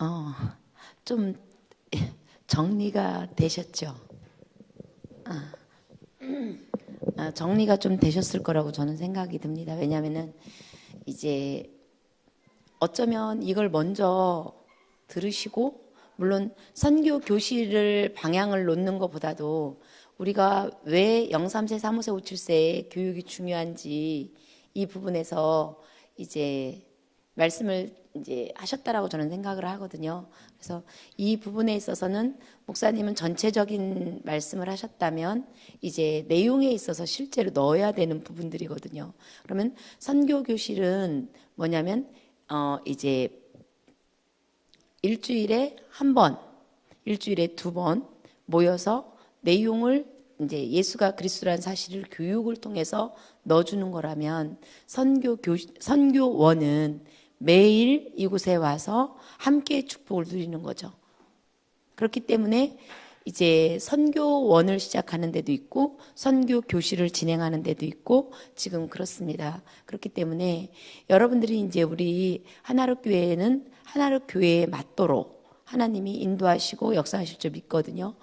어, 좀 정리가 되셨죠? 정리가 좀 되셨을 거라고 저는 생각이 듭니다. 왜냐하면은 이제 어쩌면 이걸 먼저 들으시고, 물론 선교 교실을 방향을 놓는 것보다도 우리가 왜 03세, 35세, 57세의 교육이 중요한지 이 부분에서 이제 말씀을 이제 하셨다라고 저는 생각을 하거든요. 그래서 이 부분에 있어서는 목사님은 전체적인 말씀을 하셨다면 이제 내용에 있어서 실제로 넣어야 되는 부분들이거든요. 그러면 선교 교실은 뭐냐면 이제 일주일에 한 번, 일주일에 두 번 모여서 내용을 이제 예수가 그리스도라는 사실을 교육을 통해서 넣어주는 거라면 선교원은 매일 이곳에 와서 함께 축복을 누리는 거죠. 그렇기 때문에 이제 선교원을 시작하는 데도 있고 선교 교실을 진행하는 데도 있고 지금 그렇습니다. 그렇기 때문에 여러분들이 이제 우리 하나로 교회에는 하나로 교회에 맞도록 하나님이 인도하시고 역사하실 줄 믿거든요.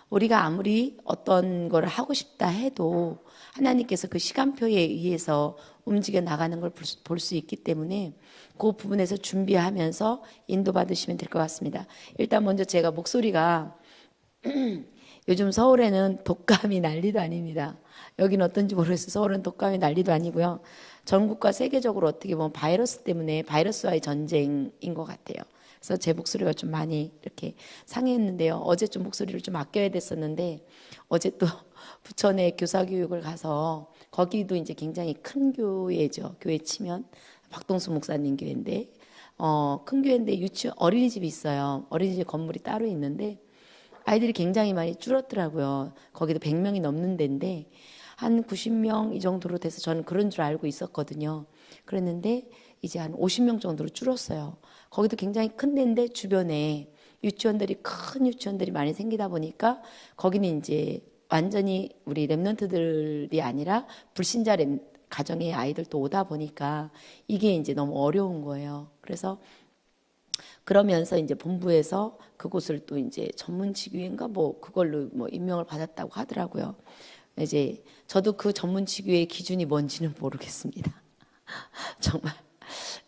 우리가 아무리 어떤 걸 하고 싶다 해도 하나님께서 그 시간표에 의해서 움직여 나가는 걸 볼 수 있기 때문에 그 부분에서 준비하면서 인도받으시면 될 것 같습니다. 일단 먼저 제가 목소리가 요즘 서울에는 독감이 난리도 아닙니다. 여기는 어떤지 모르겠어요. 서울은 독감이 난리도 아니고요. 전국과 세계적으로 어떻게 보면 바이러스 때문에 바이러스와의 전쟁인 것 같아요. 그래서 제 목소리가 좀 많이 이렇게 상했는데요. 어제 좀 목소리를 좀 아껴야 됐었는데 어제 또 부천에 교사교육을 가서 거기도 이제 굉장히 큰 교회죠. 교회 치면 박동수 목사님 교회인데 큰 교회인데 어린이집이 있어요. 어린이집 건물이 따로 있는데 아이들이 굉장히 많이 줄었더라고요. 거기도 100명이 넘는 데인데 한 90명 이 정도로 돼서 저는 그런 줄 알고 있었거든요. 그랬는데 이제 한 50명 정도로 줄었어요. 거기도 굉장히 큰 데인데 주변에 큰 유치원들이 많이 생기다 보니까 거기는 이제 완전히 우리 랩런트들이 아니라 불신자 가정의 아이들도 오다 보니까 이게 이제 너무 어려운 거예요. 그래서 그러면서 이제 본부에서 그곳을 또 이제 전문직위인가 뭐 그걸로 뭐 임명을 받았다고 하더라고요. 이제 저도 그 전문직위의 기준이 뭔지는 모르겠습니다. 정말.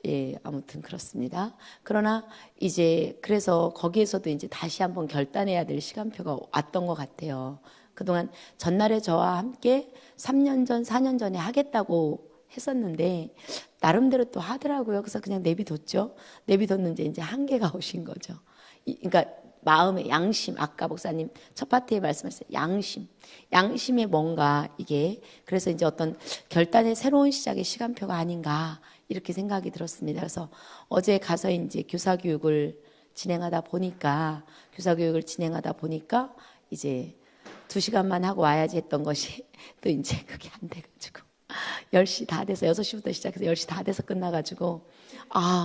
예, 아무튼 그렇습니다. 그러나 이제 그래서 거기에서도 이제 다시 한번 결단해야 될 시간표가 왔던 것 같아요. 그동안 전날에 저와 함께 3년 전, 4년 전에 하겠다고 했었는데 나름대로 또 하더라고요. 그래서 그냥 내비뒀죠. 내비뒀는데 이제 한계가 오신 거죠. 그러니까 마음의 양심, 아까 목사님 첫 파트에 말씀하셨어요. 양심의 뭔가 이게 그래서 이제 어떤 결단의 새로운 시작의 시간표가 아닌가 이렇게 생각이 들었습니다. 그래서 어제 가서 이제 교사교육을 진행하다 보니까 이제 2시간만 하고 와야지 했던 것이 또 이제 그게 안 돼가지고 10시 다 돼서 6시부터 시작해서 10시 다 돼서 끝나가지고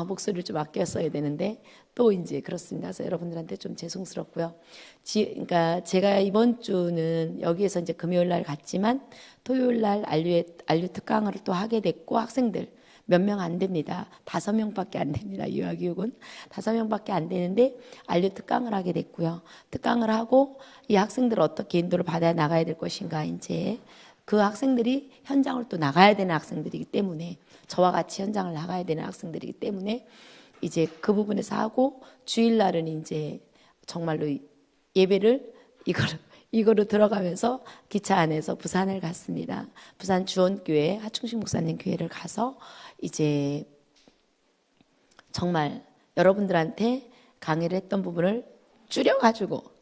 목소리를 좀 아껴 써야 되는데 또 이제 그렇습니다. 그래서 여러분들한테 좀 죄송스럽고요. 그러니까 제가 이번 주는 여기에서 이제 금요일 날 갔지만 토요일 날 안류 특강을 또 하게 됐고 학생들 몇 명 안 됩니다. 5명밖에 안 됩니다. 유아교육은 5명밖에 안 되는데 안류 특강을 하게 됐고요. 특강을 하고 이 학생들을 어떻게 인도를 받아 나가야 될 것인가 이제 그 학생들이 현장을 또 나가야 되는 학생들이기 때문에 저와 같이 현장을 나가야 되는 학생들이기 때문에 이제 그 부분에서 하고 주일날은 이제 정말로 예배를 이거로 들어가면서 기차 안에서 부산을 갔습니다. 부산 주원교회 하충식 목사님 교회를 가서 이제 정말 여러분들한테 강의를 했던 부분을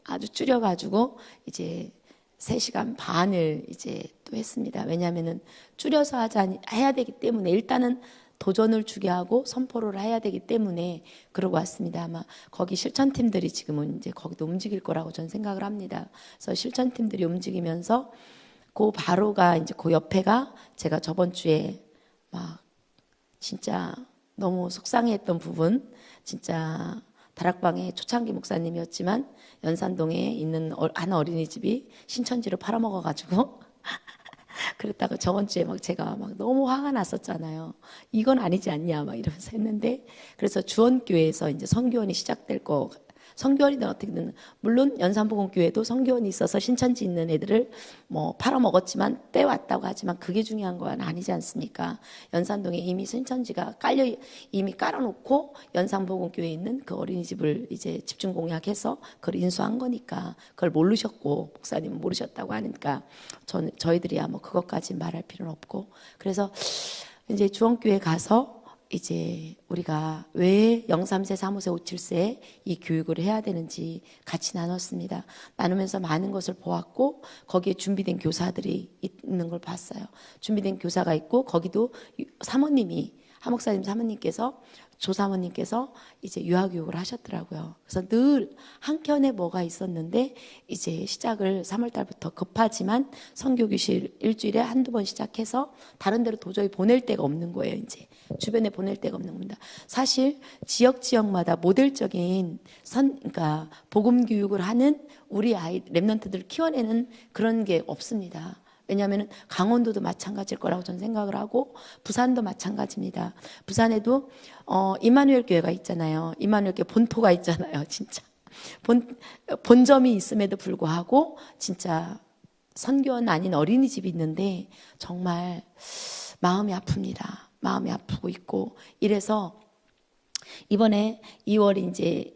아주 줄여가지고 이제 3시간 반을 이제 또 했습니다. 왜냐하면은 줄여서 해야 되기 때문에 일단은 도전을 주게 하고 선포를 해야 되기 때문에 그러고 왔습니다. 아마 거기 실천팀들이 지금은 이제 거기도 움직일 거라고 저는 생각을 합니다. 그래서 실천팀들이 움직이면서 그 바로가 이제 그 옆에가 제가 저번 주에 막 진짜 너무 속상해했던 부분, 진짜 다락방의 초창기 목사님이었지만 연산동에 있는 한 어린이집이 신천지로 팔아먹어가지고 그랬다가 저번 주에 막 제가 막 너무 화가 났었잖아요. 이건 아니지 않냐 막 이러면서 했는데, 그래서 주원교회에서 이제 선교원이 시작될 거, 선교원이든 어떻게든, 물론 연산복음교회도 선교원이 있어서 신천지 있는 애들을 뭐 팔아먹었지만 떼왔다고 하지만 그게 중요한 건 아니지 않습니까? 연산동에 이미 신천지가 이미 깔아놓고 연산복음교회에 있는 그 어린이집을 이제 집중 공약해서 그걸 인수한 거니까, 그걸 모르셨고 목사님은 모르셨다고 하니까 저희들이야 뭐 그것까지 말할 필요는 없고, 그래서 이제 주원교회 가서 이제 우리가 왜 0~3세, 3~5세, 5~7세에 이 교육을 해야 되는지 같이 나눴습니다. 나누면서 많은 것을 보았고, 거기에 준비된 교사들이 있는 걸 봤어요. 준비된 교사가 있고, 거기도 사모님이, 하목사님 사모님께서, 조사모님께서 이제 유아교육을 하셨더라고요. 그래서 늘 한켠에 뭐가 있었는데, 이제 시작을 3월달부터 급하지만 선교교실 일주일에 한두 번 시작해서 다른 데로 도저히 보낼 데가 없는 거예요. 이제 주변에 보낼 데가 없는 겁니다. 사실 지역마다 모델적인 그러니까 복음 교육을 하는 우리 아이 랩런트들을 키워내는 그런 게 없습니다. 왜냐하면 강원도도 마찬가지일 거라고 저는 생각을 하고, 부산도 마찬가지입니다. 부산에도 이마누엘 교회가 있잖아요. 이마누엘 교회 본토가 있잖아요. 진짜 본점이 있음에도 불구하고 진짜 선교원 아닌 어린이집이 있는데 정말 마음이 아픕니다. 마음이 아프고 있고, 이래서 이번에 2월 이제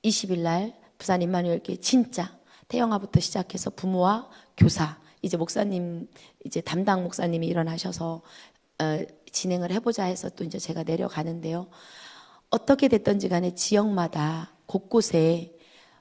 20일 날 부산 임마누엘 교회 진짜 태영아부터 시작해서 부모와 교사, 이제 목사님, 이제 담당 목사님이 일어나셔서 진행을 해보자 해서 또 이제 제가 내려가는데요. 어떻게 됐든지 간에 지역마다 곳곳에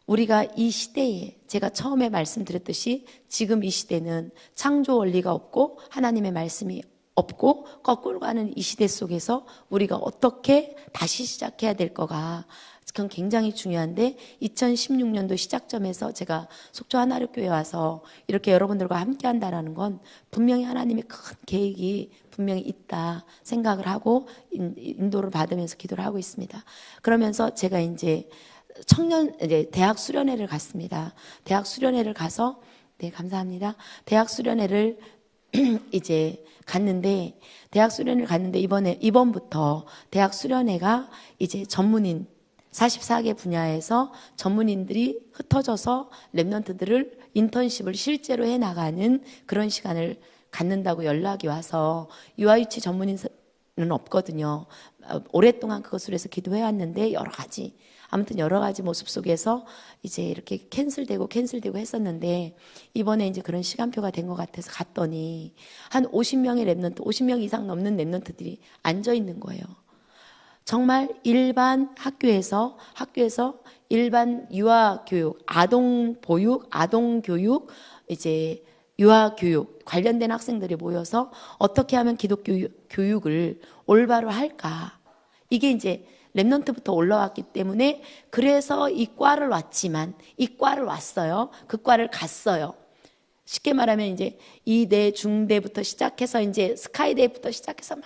우리가 이 시대에, 제가 처음에 말씀드렸듯이 지금 이 시대는 창조 원리가 없고 하나님의 말씀이 없고 거꾸로 가는 이 시대 속에서 우리가 어떻게 다시 시작해야 될 거가 그건 굉장히 중요한데, 2016년도 시작점에서 제가 속초 하나교회에 와서 이렇게 여러분들과 함께 한다는 건 분명히 하나님의 큰 계획이 분명히 있다 생각을 하고 인도를 받으면서 기도를 하고 있습니다. 그러면서 제가 이제 이제 대학 수련회를 갔습니다. 대학 수련회를 가서, 네, 감사합니다. 대학 수련회를 이제 갔는데, 이번부터 대학 수련회가 이제 전문인 44개 분야에서 전문인들이 흩어져서 랩런트들을 인턴십을 실제로 해나가는 그런 시간을 갖는다고 연락이 와서, 유아유치 전문인은 없거든요. 오랫동안 그것을 해서 기도해왔는데 여러 가지 모습 속에서 이제 이렇게 캔슬되고 했었는데, 이번에 이제 그런 시간표가 된 것 같아서 갔더니 한 50명의 랩런트, 50명 이상 넘는 랩런트들이 앉아 있는 거예요. 정말 일반 학교에서 일반 유아교육, 아동보육, 아동교육, 이제 유아교육 관련된 학생들이 모여서 어떻게 하면 기독교 교육을 올바로 할까. 이게 이제 랩런트부터 올라왔기 때문에, 그래서 이 과를 왔어요. 그 과를 갔어요. 쉽게 말하면 이제 2대, 중대부터 시작해서 이제 스카이대부터 시작해서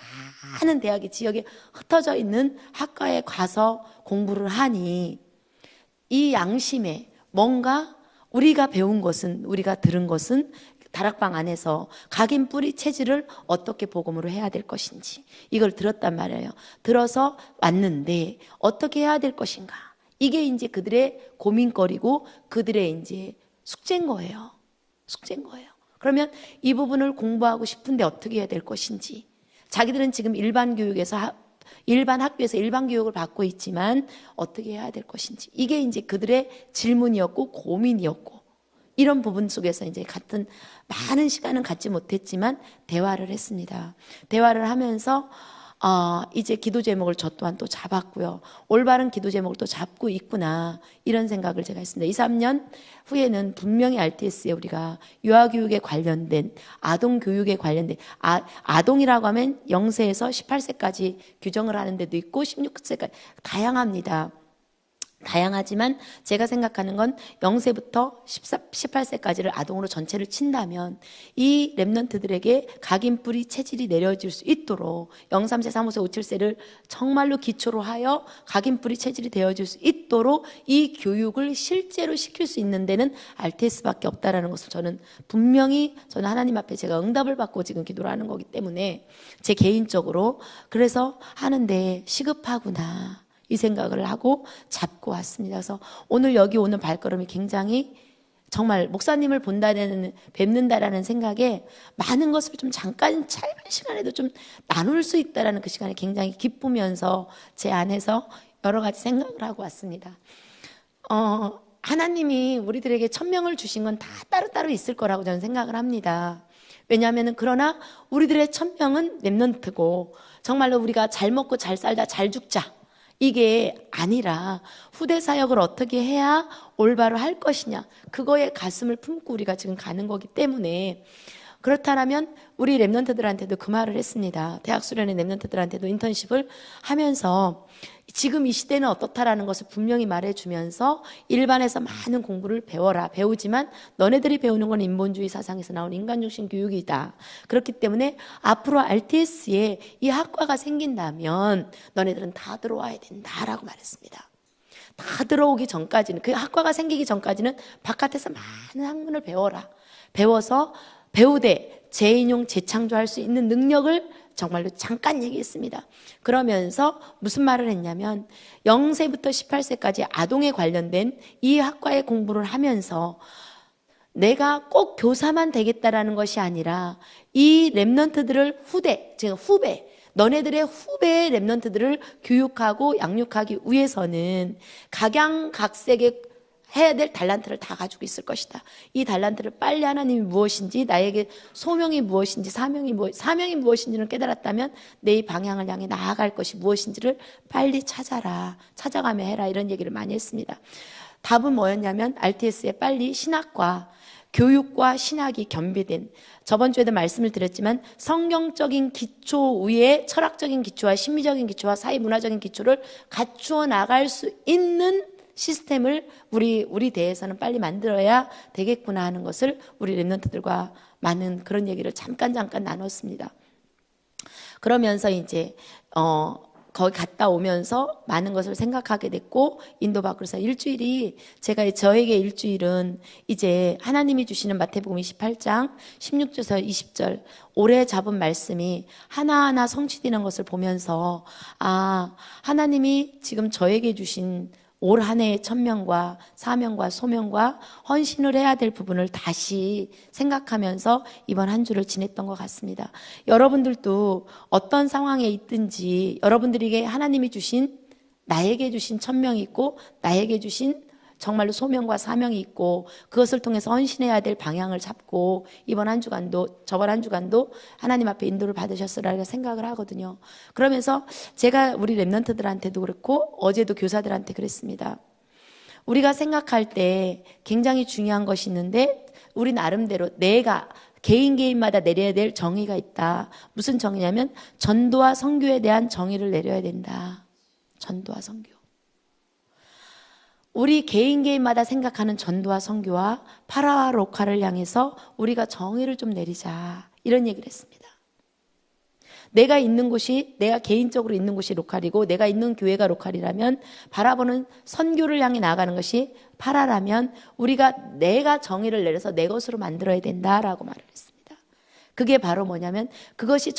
많은 대학이 지역에 흩어져 있는 학과에 가서 공부를 하니, 이 양심에 뭔가 우리가 배운 것은, 우리가 들은 것은 다락방 안에서 각인 뿌리 체질을 어떻게 복음으로 해야 될 것인지 이걸 들었단 말이에요. 들어서 왔는데 어떻게 해야 될 것인가, 이게 이제 그들의 고민거리고 그들의 이제 숙제인 거예요. 그러면 이 부분을 공부하고 싶은데 어떻게 해야 될 것인지, 자기들은 지금 일반 학교에서 일반 교육을 받고 있지만 어떻게 해야 될 것인지, 이게 이제 그들의 질문이었고 고민이었고, 이런 부분 속에서 이제 같은 많은 시간은 갖지 못했지만 대화를 했습니다. 대화를 하면서 이제 기도 제목을 저 또한 또 잡았고요. 올바른 기도 제목을 또 잡고 있구나, 이런 생각을 제가 했습니다. 2, 3년 후에는 분명히 RTS에 우리가 유아교육에 관련된, 아동교육에 관련된, 아동이라고 하면 0세에서 18세까지 규정을 하는 데도 있고 16세까지 다양합니다. 다양하지만 제가 생각하는 건 0세부터 18세까지를 아동으로 전체를 친다면 이 렘넌트들에게 각인뿌리 체질이 내려질 수 있도록 0, 3세, 3, 5세, 5, 7세를 정말로 기초로 하여 각인뿌리 체질이 되어질 수 있도록 이 교육을 실제로 시킬 수 있는 데는 RTS밖에 없다라는 것을 저는 분명히 저는 하나님 앞에 제가 응답을 받고 지금 기도를 하는 거기 때문에 제 개인적으로 그래서 하는데 시급하구나 이 생각을 하고 잡고 왔습니다. 그래서 오늘 여기 오는 발걸음이 굉장히 정말 목사님을 본다는 뵙는다라는 생각에 많은 것을 좀 잠깐 짧은 시간에도 좀 나눌 수 있다라는 그 시간에 굉장히 기쁘면서 제 안에서 여러 가지 생각을 하고 왔습니다. 하나님이 우리들에게 천명을 주신 건 다 따로따로 있을 거라고 저는 생각을 합니다. 왜냐하면 그러나 우리들의 천명은 렘넌트고 정말로 우리가 잘 먹고 잘 살다 잘 죽자 이게 아니라 후대 사역을 어떻게 해야 올바로 할 것이냐 그거에 가슴을 품고 우리가 지금 가는 거기 때문에 그렇다면 우리 렘넌트들한테도 그 말을 했습니다. 대학 수련회 렘넌트들한테도 인턴십을 하면서 지금 이 시대는 어떻다라는 것을 분명히 말해주면서 일반에서 많은 공부를 배워라. 배우지만 너네들이 배우는 건 인본주의 사상에서 나온 인간중심 교육이다. 그렇기 때문에 앞으로 RTS에 이 학과가 생긴다면 너네들은 다 들어와야 된다라고 말했습니다. 다 들어오기 전까지는 그 학과가 생기기 전까지는 바깥에서 많은 학문을 배워라. 배워서 배우되 재인용 재창조할 수 있는 능력을 정말로 잠깐 얘기했습니다. 그러면서 무슨 말을 했냐면 0세부터 18세까지 아동에 관련된 이 학과의 공부를 하면서 내가 꼭 교사만 되겠다라는 것이 아니라 이 렘넌트들을 후배 너네들의 후배의 렘넌트들을 교육하고 양육하기 위해서는 각양각색의 해야 될 달란트를 다 가지고 있을 것이다. 이 달란트를 빨리 하나님이 무엇인지 나에게 소명이 무엇인지 사명이 무엇인지를 깨달았다면 내 이 방향을 향해 나아갈 것이 무엇인지를 빨리 찾아라. 찾아가며 해라. 이런 얘기를 많이 했습니다. 답은 뭐였냐면 RTS에 빨리 신학과 교육과 신학이 겸비된 저번 주에도 말씀을 드렸지만 성경적인 기초 위에 철학적인 기초와 심리적인 기초와 사회문화적인 기초를 갖추어 나갈 수 있는 시스템을 우리 대에서는 빨리 만들어야 되겠구나 하는 것을 우리 렘넌트들과 많은 그런 얘기를 잠깐 나눴습니다. 그러면서 이제 거기 갔다 오면서 많은 것을 생각하게 됐고 인도받고 그래서 저에게 일주일은 이제 하나님이 주시는 마태복음 28장 16절에서 20절 오래 잡은 말씀이 하나하나 성취되는 것을 보면서 하나님이 지금 저에게 주신 올 한 해의 천명과 사명과 소명과 헌신을 해야 될 부분을 다시 생각하면서 이번 한 주를 지냈던 것 같습니다. 여러분들도 어떤 상황에 있든지 여러분들에게 하나님이 주신 나에게 주신 천명이 있고 나에게 주신 정말로 소명과 사명이 있고 그것을 통해서 헌신해야 될 방향을 잡고 이번 한 주간도 저번 한 주간도 하나님 앞에 인도를 받으셨으리라 생각을 하거든요. 그러면서 제가 우리 렘넌트들한테도 그렇고 어제도 교사들한테 그랬습니다. 우리가 생각할 때 굉장히 중요한 것이 있는데 우리 나름대로 내가 개인마다 내려야 될 정의가 있다. 무슨 정의냐면 전도와 선교에 대한 정의를 내려야 된다. 전도와 선교. 우리 개인마다 생각하는 전도와 선교와 파라와 로카를 향해서 우리가 정의를 좀 내리자 이런 얘기를 했습니다. 내가 개인적으로 있는 곳이 로컬이고 내가 있는 교회가 로컬이라면 바라보는 선교를 향해 나아가는 것이 파라라면 내가 정의를 내려서 내 것으로 만들어야 된다라고 말을 했습니다. 그게 바로 뭐냐면 그것이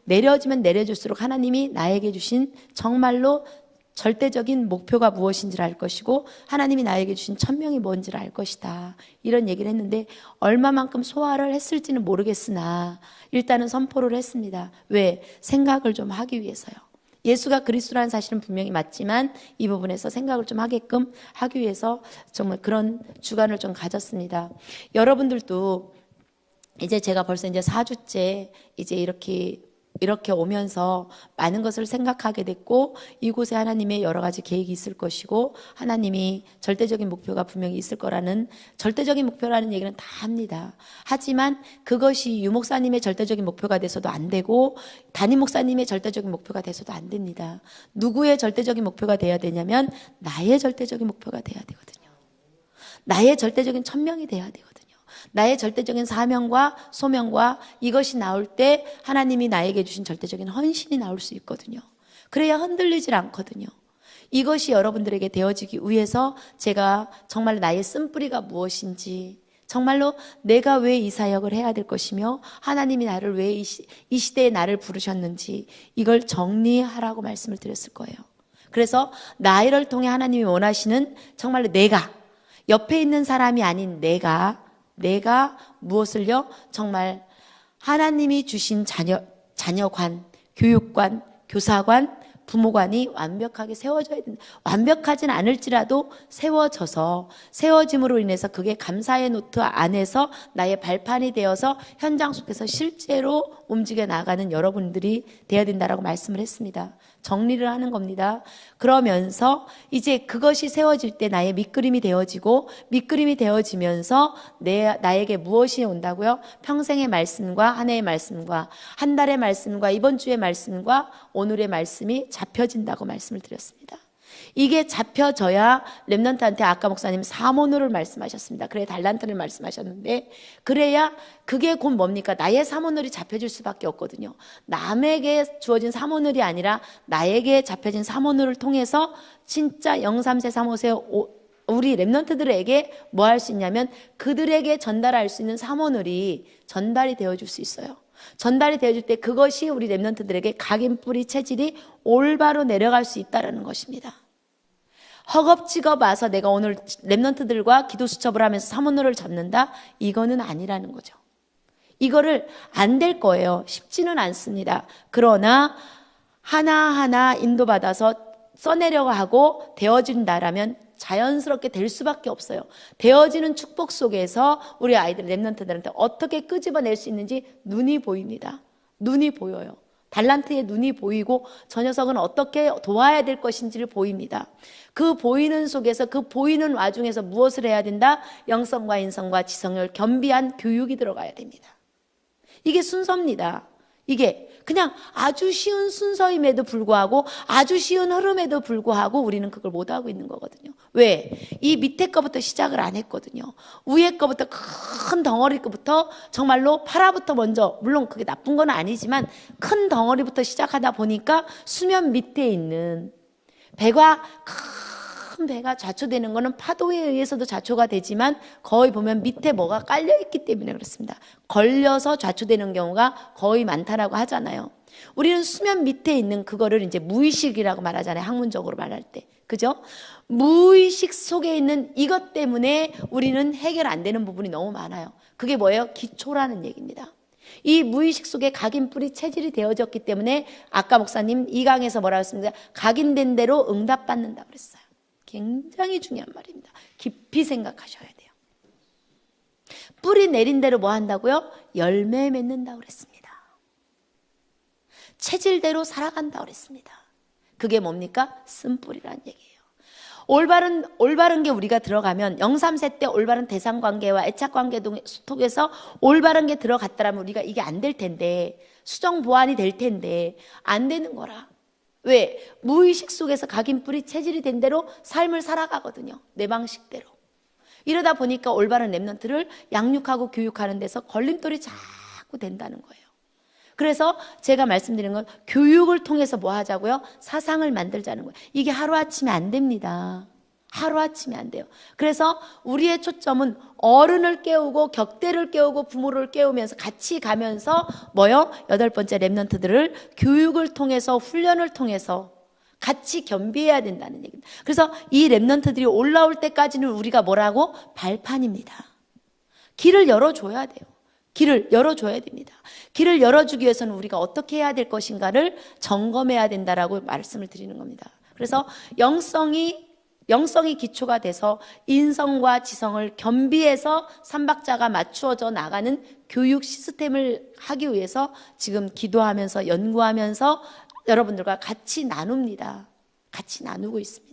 내려지면 내려질수록 하나님이 나에게 주신 정말로 절대적인 목표가 무엇인지를 알 것이고 하나님이 나에게 주신 천명이 뭔지를 알 것이다. 이런 얘기를 했는데 얼마만큼 소화를 했을지는 모르겠으나 일단은 선포를 했습니다. 왜? 생각을 좀 하기 위해서요. 예수가 그리스도라는 사실은 분명히 맞지만 이 부분에서 생각을 좀 하게끔 하기 위해서 정말 그런 주간을 좀 가졌습니다. 여러분들도 이제 제가 벌써 이제 4주째 이제 이렇게 이렇게 오면서 많은 것을 생각하게 됐고, 이곳에 하나님의 여러 가지 계획이 있을 것이고, 하나님이 절대적인 목표가 분명히 있을 거라는, 절대적인 목표라는 얘기는 다 합니다. 하지만 그것이 유 목사님의 절대적인 목표가 돼서도 안 되고, 담임 목사님의 절대적인 목표가 돼서도 안 됩니다. 누구의 절대적인 목표가 돼야 되냐면 나의 절대적인 목표가 돼야 되거든요. 나의 절대적인 천명이 돼야 되거든요. 나의 절대적인 사명과 소명과 이것이 나올 때 하나님이 나에게 주신 절대적인 헌신이 나올 수 있거든요. 그래야 흔들리질 않거든요. 이것이 여러분들에게 되어지기 위해서 제가 정말 나의 쓴뿌리가 무엇인지, 정말로 내가 왜 이 사역을 해야 될 것이며 하나님이 나를 왜 이 시대에 나를 부르셨는지 이걸 정리하라고 말씀을 드렸을 거예요. 그래서 나를 통해 하나님이 원하시는 정말로 내가, 옆에 있는 사람이 아닌 내가 무엇을요? 정말 하나님이 주신 자녀관, 교육관, 교사관, 부모관이 완벽하게 세워져야 된다. 완벽하진 않을지라도 세워짐으로 인해서 그게 감사의 노트 안에서 나의 발판이 되어서 현장 속에서 실제로 움직여 나가는 여러분들이 돼야 된다라고 말씀을 했습니다. 정리를 하는 겁니다. 그러면서 이제 그것이 세워질 때 나의 밑그림이 되어지고, 밑그림이 되어지면서 나에게 무엇이 온다고요? 평생의 말씀과 한 해의 말씀과 한 달의 말씀과 이번 주의 말씀과 오늘의 말씀이 잡혀진다고 말씀을 드렸습니다. 이게 잡혀져야 렘넌트한테 아까 목사님 사모노를 말씀하셨습니다. 그래 달란트를 말씀하셨는데, 그래야 그게 곧 뭡니까? 나의 사모노이 잡혀질 수밖에 없거든요. 남에게 주어진 사모노이 아니라 나에게 잡혀진 사모노를 통해서 진짜 03세 35세 우리 렘넌트들에게 뭐 할 수 있냐면 그들에게 전달할 수 있는 사모노이 전달이 되어줄 수 있어요. 전달이 되어줄 때 그것이 우리 렘넌트들에게 각인 뿌리 체질이 올바로 내려갈 수 있다는 것입니다. 허겁지겁 와서 내가 오늘 렘넌트들과 기도 수첩을 하면서 사모노를 잡는다? 이거는 아니라는 거죠. 이거를 안 될 거예요. 쉽지는 않습니다. 그러나 하나하나 인도받아서 써내려고 하고 되어진다라면 자연스럽게 될 수밖에 없어요. 되어지는 축복 속에서 우리 아이들 렘넌트들한테 어떻게 끄집어낼 수 있는지 눈이 보입니다. 눈이 보여요. 달란트의 눈이 보이고 저 녀석은 어떻게 도와야 될 것인지를 보입니다. 그 보이는 속에서, 그 보이는 와중에서 무엇을 해야 된다? 영성과 인성과 지성을 겸비한 교육이 들어가야 됩니다. 이게 순서입니다. 이게 그냥 아주 쉬운 순서임에도 불구하고, 아주 쉬운 흐름에도 불구하고 우리는 그걸 못하고 있는 거거든요. 왜? 이 밑에 거부터 시작을 안 했거든요. 위에 거부터, 큰 덩어리 거부터 정말로 파라부터 먼저, 물론 그게 나쁜 건 아니지만 큰 덩어리부터 시작하다 보니까 수면 밑에 있는 큰 배가 좌초되는 거는 파도에 의해서도 좌초가 되지만 거의 보면 밑에 뭐가 깔려있기 때문에 그렇습니다. 걸려서 좌초되는 경우가 거의 많다라고 하잖아요. 우리는 수면 밑에 있는 그거를 이제 무의식이라고 말하잖아요. 학문적으로 말할 때. 그죠? 무의식 속에 있는 이것 때문에 우리는 해결 안 되는 부분이 너무 많아요. 그게 뭐예요? 기초라는 얘기입니다. 이 무의식 속에 각인뿌리 체질이 되어졌기 때문에 아까 목사님 2강에서 뭐라고 했습니까? 각인된 대로 응답받는다 그랬어요. 굉장히 중요한 말입니다. 깊이 생각하셔야 돼요. 뿌리 내린 대로 뭐 한다고요? 열매 맺는다 그랬습니다. 체질대로 살아간다 그랬습니다. 그게 뭡니까? 쓴뿌리라는 얘기예요. 올바른 게 우리가 들어가면 03세 때 올바른 대상관계와 애착관계 속에서 올바른 게 들어갔다라면 우리가 이게 안 될 텐데, 수정 보완이 될 텐데 안 되는 거라. 왜? 무의식 속에서 각인뿌리 체질이 된 대로 삶을 살아가거든요. 내 방식대로. 이러다 보니까 올바른 렘넌트를 양육하고 교육하는 데서 걸림돌이 자꾸 된다는 거예요. 그래서 제가 말씀드린 건 교육을 통해서 뭐 하자고요? 사상을 만들자는 거예요. 이게 하루아침에 안 됩니다. 하루아침에 안 돼요. 그래서 우리의 초점은 어른을 깨우고 격대를 깨우고 부모를 깨우면서 같이 가면서 뭐요? 8번째 렘넌트들을 교육을 통해서 훈련을 통해서 같이 겸비해야 된다는 얘기입니다. 그래서 이 렘넌트들이 올라올 때까지는 우리가 뭐라고? 발판입니다. 길을 열어줘야 돼요. 길을 열어줘야 됩니다. 길을 열어주기 위해서는 우리가 어떻게 해야 될 것인가를 점검해야 된다라고 말씀을 드리는 겁니다. 그래서 영성이 영성이 기초가 돼서 인성과 지성을 겸비해서 삼박자가 맞추어져 나가는 교육 시스템을 하기 위해서 지금 기도하면서 연구하면서 여러분들과 같이 나눕니다. 같이 나누고 있습니다.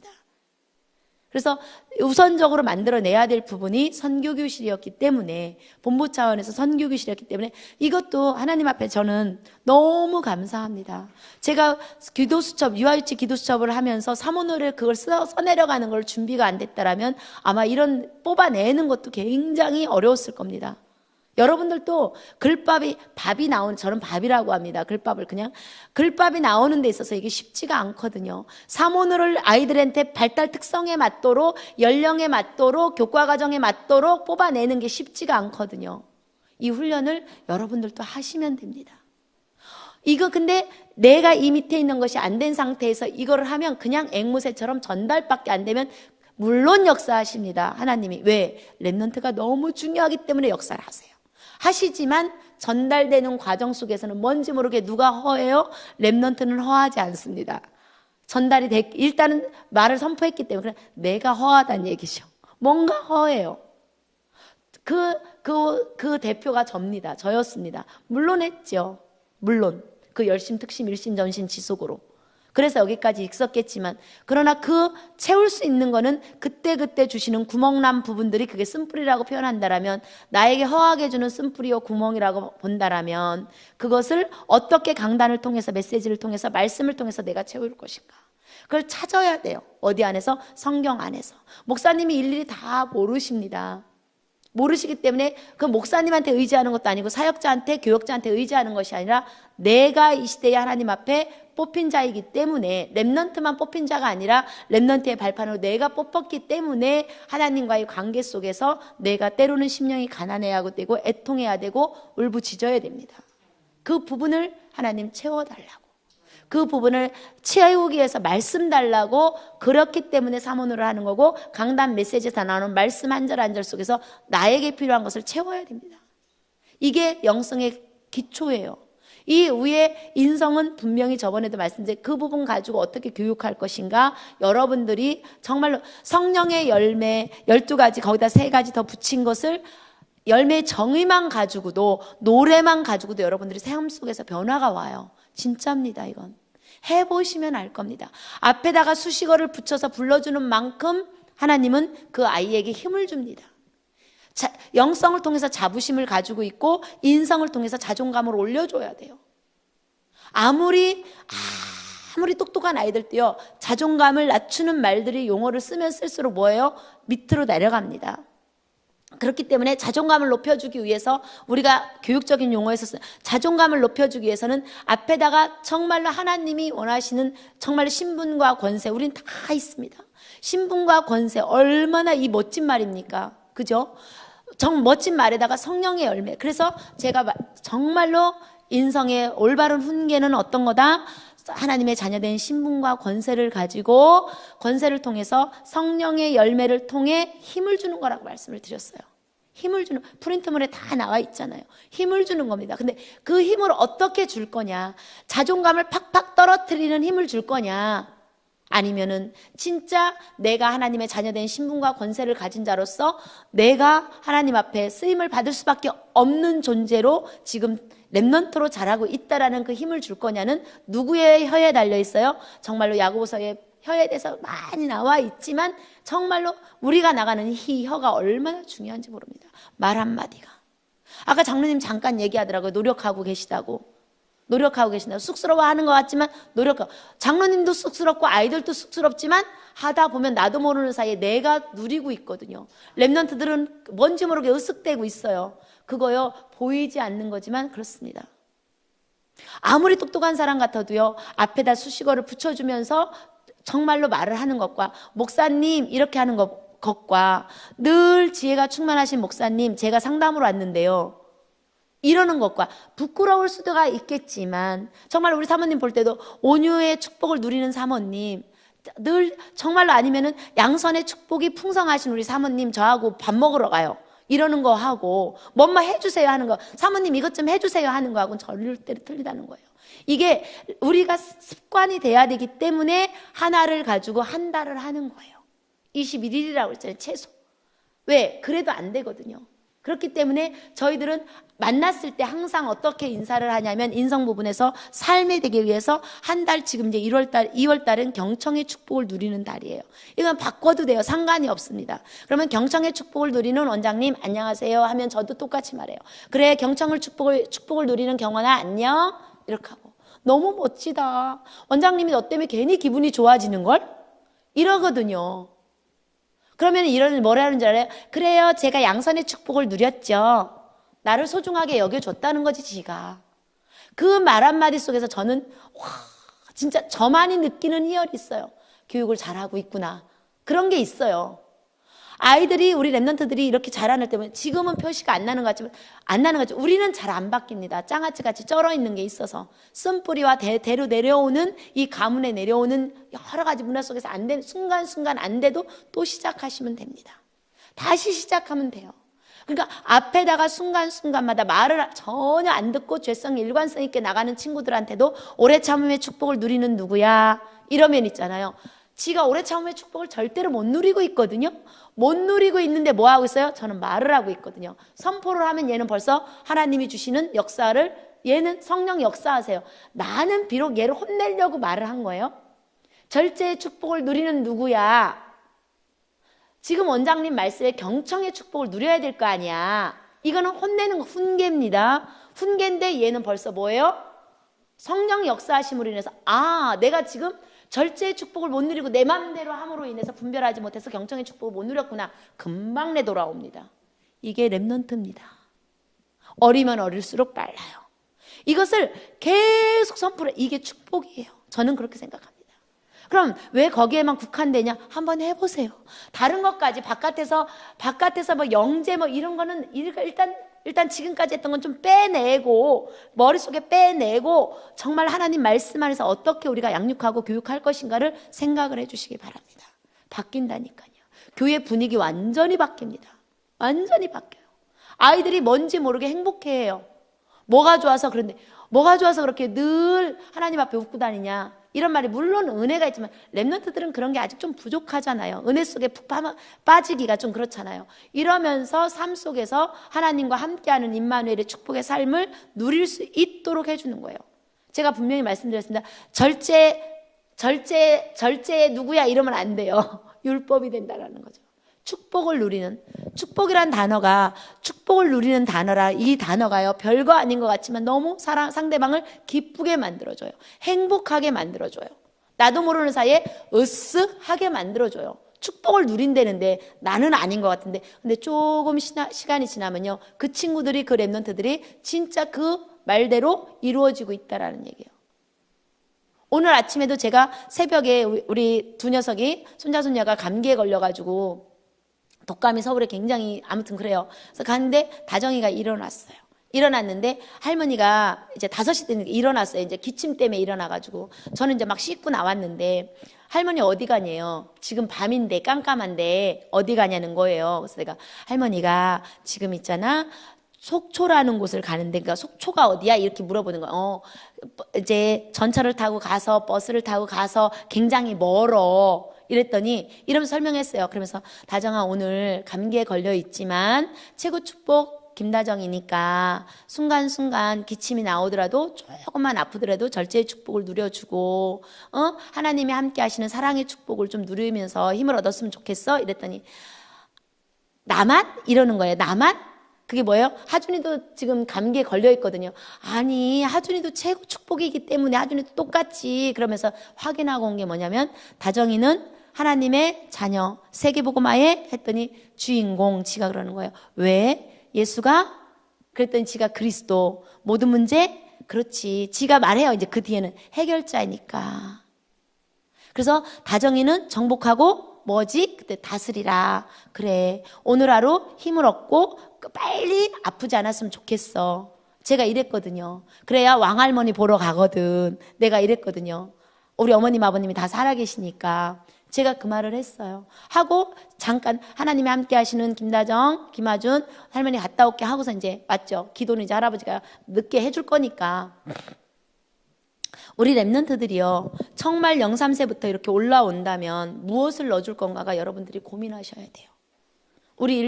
그래서 우선적으로 만들어내야 될 부분이 선교교실이었기 때문에, 본부 차원에서 선교교실이었기 때문에 이것도 하나님 앞에 저는 너무 감사합니다. 제가 기도수첩, 유아유치 기도수첩을 하면서 사모노를 그걸 써내려가는 걸 준비가 안 됐다라면 아마 이런 뽑아내는 것도 굉장히 어려웠을 겁니다. 여러분들도 밥이 나오는, 저는 밥이라고 합니다. 글밥이 나오는 데 있어서 이게 쉽지가 않거든요. 사모노를 아이들한테 발달 특성에 맞도록, 연령에 맞도록, 교과 과정에 맞도록 뽑아내는 게 쉽지가 않거든요. 이 훈련을 여러분들도 하시면 됩니다. 이거 근데 내가 이 밑에 있는 것이 안 된 상태에서 이거를 하면 그냥 앵무새처럼 전달밖에 안 되면 물론 역사하십니다. 하나님이. 왜? 렘넌트가 너무 중요하기 때문에 역사를 하세요. 하시지만 전달되는 과정 속에서는 뭔지 모르게 누가 허해요? 렘넌트는 허하지 않습니다. 일단은 말을 선포했기 때문에 내가 허하다는 얘기죠. 뭔가 허해요. 그 대표가 저였습니다. 물론 했죠. 물론 그 열심, 특심, 일심, 전심, 지속으로. 그래서 여기까지 있었겠지만, 그러나 채울 수 있는 거는 그때그때 주시는 구멍난 부분들이, 그게 쓴뿌리라고 표현한다라면, 나에게 허하게 주는 쓴뿌리요 구멍이라고 본다라면, 그것을 어떻게 강단을 통해서, 메시지를 통해서, 말씀을 통해서 내가 채울 것인가. 그걸 찾아야 돼요. 어디 안에서? 성경 안에서. 목사님이 일일이 다 모르십니다. 모르시기 때문에 그 목사님한테 의지하는 것도 아니고 사역자한테, 교역자한테 의지하는 것이 아니라 내가 이 시대에 하나님 앞에 뽑힌 자이기 때문에, 렘넌트만 뽑힌 자가 아니라 렘넌트의 발판으로 내가 뽑혔기 때문에 하나님과의 관계 속에서 내가 때로는 심령이 가난해야 되고 애통해야 되고 울부짖어야 됩니다. 그 부분을 하나님 채워달라고, 그 부분을 채우기 위해서 말씀 달라고, 그렇기 때문에 사모노를 하는 거고, 강단 메시지에서 나오는 말씀 한 절 한 절 속에서 나에게 필요한 것을 채워야 됩니다. 이게 영성의 기초예요. 이 위에 인성은 분명히 저번에도 말씀드린 그 부분 가지고 어떻게 교육할 것인가, 여러분들이 정말로 성령의 열매 12가지, 거기다 3가지 더 붙인 것을, 열매의 정의만 가지고도, 노래만 가지고도 여러분들이 삶 속에서 변화가 와요. 진짜입니다. 이건 해보시면 알 겁니다. 앞에다가 수식어를 붙여서 불러주는 만큼 하나님은 그 아이에게 힘을 줍니다. 영성을 통해서 자부심을 가지고 있고, 인성을 통해서 자존감을 올려줘야 돼요. 아무리 똑똑한 아이들도요, 자존감을 낮추는 말들이, 용어를 쓰면 쓸수록 뭐예요? 밑으로 내려갑니다. 그렇기 때문에 자존감을 높여주기 위해서, 우리가 교육적인 용어에서 자존감을 높여주기 위해서는 앞에다가 정말로 하나님이 원하시는 정말 신분과 권세, 우린 다 있습니다. 신분과 권세, 얼마나 이 멋진 말입니까? 그죠? 멋진 말에다가 성령의 열매. 그래서 제가 정말로 인성의 올바른 훈계는 어떤 거다? 하나님의 자녀된 신분과 권세를 가지고, 권세를 통해서 성령의 열매를 통해 힘을 주는 거라고 말씀을 드렸어요. 힘을 주는, 프린트물에 다 나와 있잖아요. 힘을 주는 겁니다. 근데 그 힘을 어떻게 줄 거냐? 자존감을 팍팍 떨어뜨리는 힘을 줄 거냐? 아니면은 진짜 내가 하나님의 자녀된 신분과 권세를 가진 자로서 내가 하나님 앞에 쓰임을 받을 수밖에 없는 존재로 지금 렘넌트로 자라고 있다라는 그 힘을 줄 거냐는 누구의 혀에 달려 있어요? 정말로 야고보서에 혀에 대해서 많이 나와 있지만 정말로 우리가 나가는 이 혀가 얼마나 중요한지 모릅니다. 말 한마디가. 아까 장로님 잠깐 얘기하더라고요. 노력하고 계시다고. 쑥스러워하는 것 같지만 노력하고, 장로님도 쑥스럽고 아이들도 쑥스럽지만 하다 보면 나도 모르는 사이에 내가 누리고 있거든요. 렘넌트들은 뭔지 모르게 으쓱대고 있어요. 그거요, 보이지 않는 거지만 그렇습니다. 아무리 똑똑한 사람 같아도요, 앞에다 수식어를 붙여주면서 정말로 말을 하는 것과, 목사님 이렇게 하는 것과, 늘 지혜가 충만하신 목사님 제가 상담으로 왔는데요, 이러는 것과, 부끄러울 수도가 있겠지만 정말 우리 사모님 볼 때도 온유의 축복을 누리는 사모님, 늘 정말로, 아니면은 양선의 축복이 풍성하신 우리 사모님, 저하고 밥 먹으러 가요 이러는 거 하고, 뭐뭐 해주세요 하는 거, 사모님 이것 좀 해주세요 하는 거하고는 절대로 틀리다는 거예요. 이게 우리가 습관이 돼야 되기 때문에 하나를 가지고 한 달을 하는 거예요. 21일이라고 했잖아요. 최소. 왜? 그래도 안 되거든요. 그렇기 때문에 저희들은 만났을 때 항상 어떻게 인사를 하냐면 인성 부분에서 삶에 되기 위해서 한 달, 지금 이제 1월달, 2월달은 경청의 축복을 누리는 달이에요. 이건 바꿔도 돼요. 상관이 없습니다. 그러면 경청의 축복을 누리는 원장님 안녕하세요 하면 저도 똑같이 말해요. 그래, 경청을 축복을 누리는 경원아 안녕 이렇게 하고. 너무 멋지다. 원장님이 너 때문에 괜히 기분이 좋아지는걸? 이러거든요. 그러면 이런 뭐라 하는 줄 알아요? 그래요, 제가 양선의 축복을 누렸죠. 나를 소중하게 여겨줬다는 거지, 지가. 그 말 한마디 속에서 저는 와, 진짜 저만이 느끼는 희열이 있어요. 교육을 잘하고 있구나. 그런 게 있어요. 아이들이, 우리 랩런트들이 이렇게 자라날 때면 지금은 표시가 안 나는 것 같지만 안 나는 것 같지만 우리는 잘 안 바뀝니다. 장아찌 같이 쩔어 있는 게 있어서 쓴뿌리와 대로 내려오는 이 가문에 내려오는 여러 가지 문화 속에서 안 되는 순간순간 안 돼도 또 시작하시면 됩니다. 다시 시작하면 돼요. 그러니까 앞에다가 순간순간마다 말을 전혀 안 듣고 죄성 일관성 있게 나가는 친구들한테도 오래 참음의 축복을 누리는 누구야? 이러면 있잖아요. 지가 오래 참음의 축복을 절대로 못 누리고 있거든요. 못 누리고 있는데 뭐 하고 있어요? 저는 말을 하고 있거든요. 선포를 하면 얘는 벌써 하나님이 주시는 역사를, 얘는 성령 역사하세요. 나는 비록 얘를 혼내려고 말을 한 거예요. 절제의 축복을 누리는 누구야? 지금 원장님 말씀에 경청의 축복을 누려야 될 거 아니야. 이거는 혼내는 거, 훈계입니다. 훈계인데 얘는 벌써 뭐예요? 성령 역사하심으로 인해서 내가 지금 절제의 축복을 못 누리고 내 마음대로 함으로 인해서 분별하지 못해서 경청의 축복을 못 누렸구나. 금방 내 돌아옵니다. 이게 랩넌트입니다. 어리면 어릴수록 빨라요. 이것을 계속 선포를, 이게 축복이에요. 저는 그렇게 생각합니다. 그럼 왜 거기에만 국한되냐? 한번 해보세요. 다른 것까지 바깥에서 뭐 영재 뭐 이런 거는 일단 지금까지 했던 건 좀 빼내고, 머릿속에 빼내고 정말 하나님 말씀 안에서 어떻게 우리가 양육하고 교육할 것인가를 생각을 해주시기 바랍니다. 바뀐다니까요. 교회 분위기 완전히 바뀝니다. 완전히 바뀌어요. 아이들이 뭔지 모르게 행복해해요. 뭐가 좋아서 그런데, 뭐가 좋아서 그렇게 늘 하나님 앞에 웃고 다니냐? 이런 말이 물론 은혜가 있지만 랩런트들은 그런 게 아직 좀 부족하잖아요. 은혜 속에 푹 빠지기가 좀 그렇잖아요. 이러면서 삶 속에서 하나님과 함께하는 임마누엘의 축복의 삶을 누릴 수 있도록 해주는 거예요. 제가 분명히 말씀드렸습니다. 절제 누구야 이러면 안 돼요. 율법이 된다라는 거죠. 축복을 누리는, 축복이란 단어가, 축복을 누리는 단어라, 이 단어가요, 별거 아닌 것 같지만 너무 상대방을 기쁘게 만들어줘요. 행복하게 만들어줘요. 나도 모르는 사이에 으쓱하게 만들어줘요. 축복을 누린다는데 나는 아닌 것 같은데, 근데 조금 시간이 지나면요, 그 친구들이, 그 랩런트들이 진짜 그 말대로 이루어지고 있다라는 얘기예요. 오늘 아침에도 제가 새벽에 우리 두 녀석이, 손자손녀가 감기에 걸려가지고 독감이 서울에 굉장히, 아무튼 그래요. 그래서 갔는데 다정이가 일어났어요. 일어났는데 할머니가 이제 5시 되니까 일어났어요. 이제 기침 때문에 일어나가지고. 저는 이제 막 씻고 나왔는데 할머니 어디 가냐요? 지금 밤인데 깜깜한데 어디 가냐는 거예요. 그래서 내가 할머니가 지금 있잖아, 속초라는 곳을 가는데, 그러니까 속초가 어디야? 이렇게 물어보는 거예요. 이제 전철을 타고 가서, 버스를 타고 가서 굉장히 멀어. 이랬더니 이러면서 설명했어요. 그러면서 다정아, 오늘 감기에 걸려 있지만 최고 축복 김다정이니까 순간순간 기침이 나오더라도, 조금만 아프더라도 절제의 축복을 누려주고, 하나님이 함께 하시는 사랑의 축복을 좀 누리면서 힘을 얻었으면 좋겠어. 이랬더니 나만? 이러는 거예요. 나만? 그게 뭐예요? 하준이도 지금 감기에 걸려 있거든요. 아니, 하준이도 최고 축복이기 때문에 하준이도 똑같이. 그러면서 확인하고 온 게 뭐냐면, 다정이는 하나님의 자녀, 세계복음화에 했더니 주인공, 지가 그러는 거예요. 왜? 예수가? 그랬더니 지가 그리스도. 모든 문제? 그렇지. 지가 말해요. 이제 그 뒤에는 해결자이니까. 그래서 다정이는 정복하고 뭐지? 그때 다스리라. 그래, 오늘 하루 힘을 얻고 빨리 아프지 않았으면 좋겠어. 제가 이랬거든요. 그래야 왕할머니 보러 가거든. 내가 이랬거든요. 우리 어머님 아버님이 다 살아계시니까 제가 그 말을 했어요. 하고 잠깐 하나님이 함께 하시는 김다정, 김하준 할머니 갔다 올게 하고서 이제 왔죠. 기도는 이제 할아버지가 늦게 해줄 거니까. 우리 랩런트들이요, 정말 0, 3세부터 이렇게 올라온다면 무엇을 넣어줄 건가가 여러분들이 고민하셔야 돼요. 우리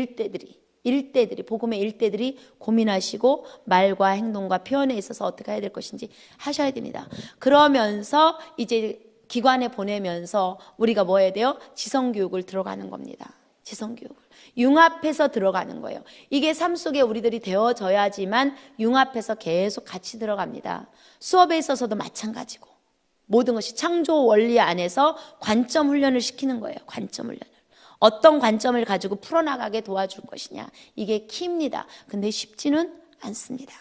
일대들이 복음의 일대들이 고민하시고 말과 행동과 표현에 있어서 어떻게 해야 될 것인지 하셔야 됩니다. 그러면서 이제 기관에 보내면서 우리가 뭐 해야 돼요? 지성교육을 들어가는 겁니다. 지성교육을 융합해서 들어가는 거예요. 이게 삶 속에 우리들이 되어져야지만 융합해서 계속 같이 들어갑니다. 수업에 있어서도 마찬가지고 모든 것이 창조 원리 안에서 관점 훈련을 시키는 거예요. 관점 훈련을. 어떤 관점을 가지고 풀어나가게 도와줄 것이냐, 이게 키입니다. 근데 쉽지는 않습니다.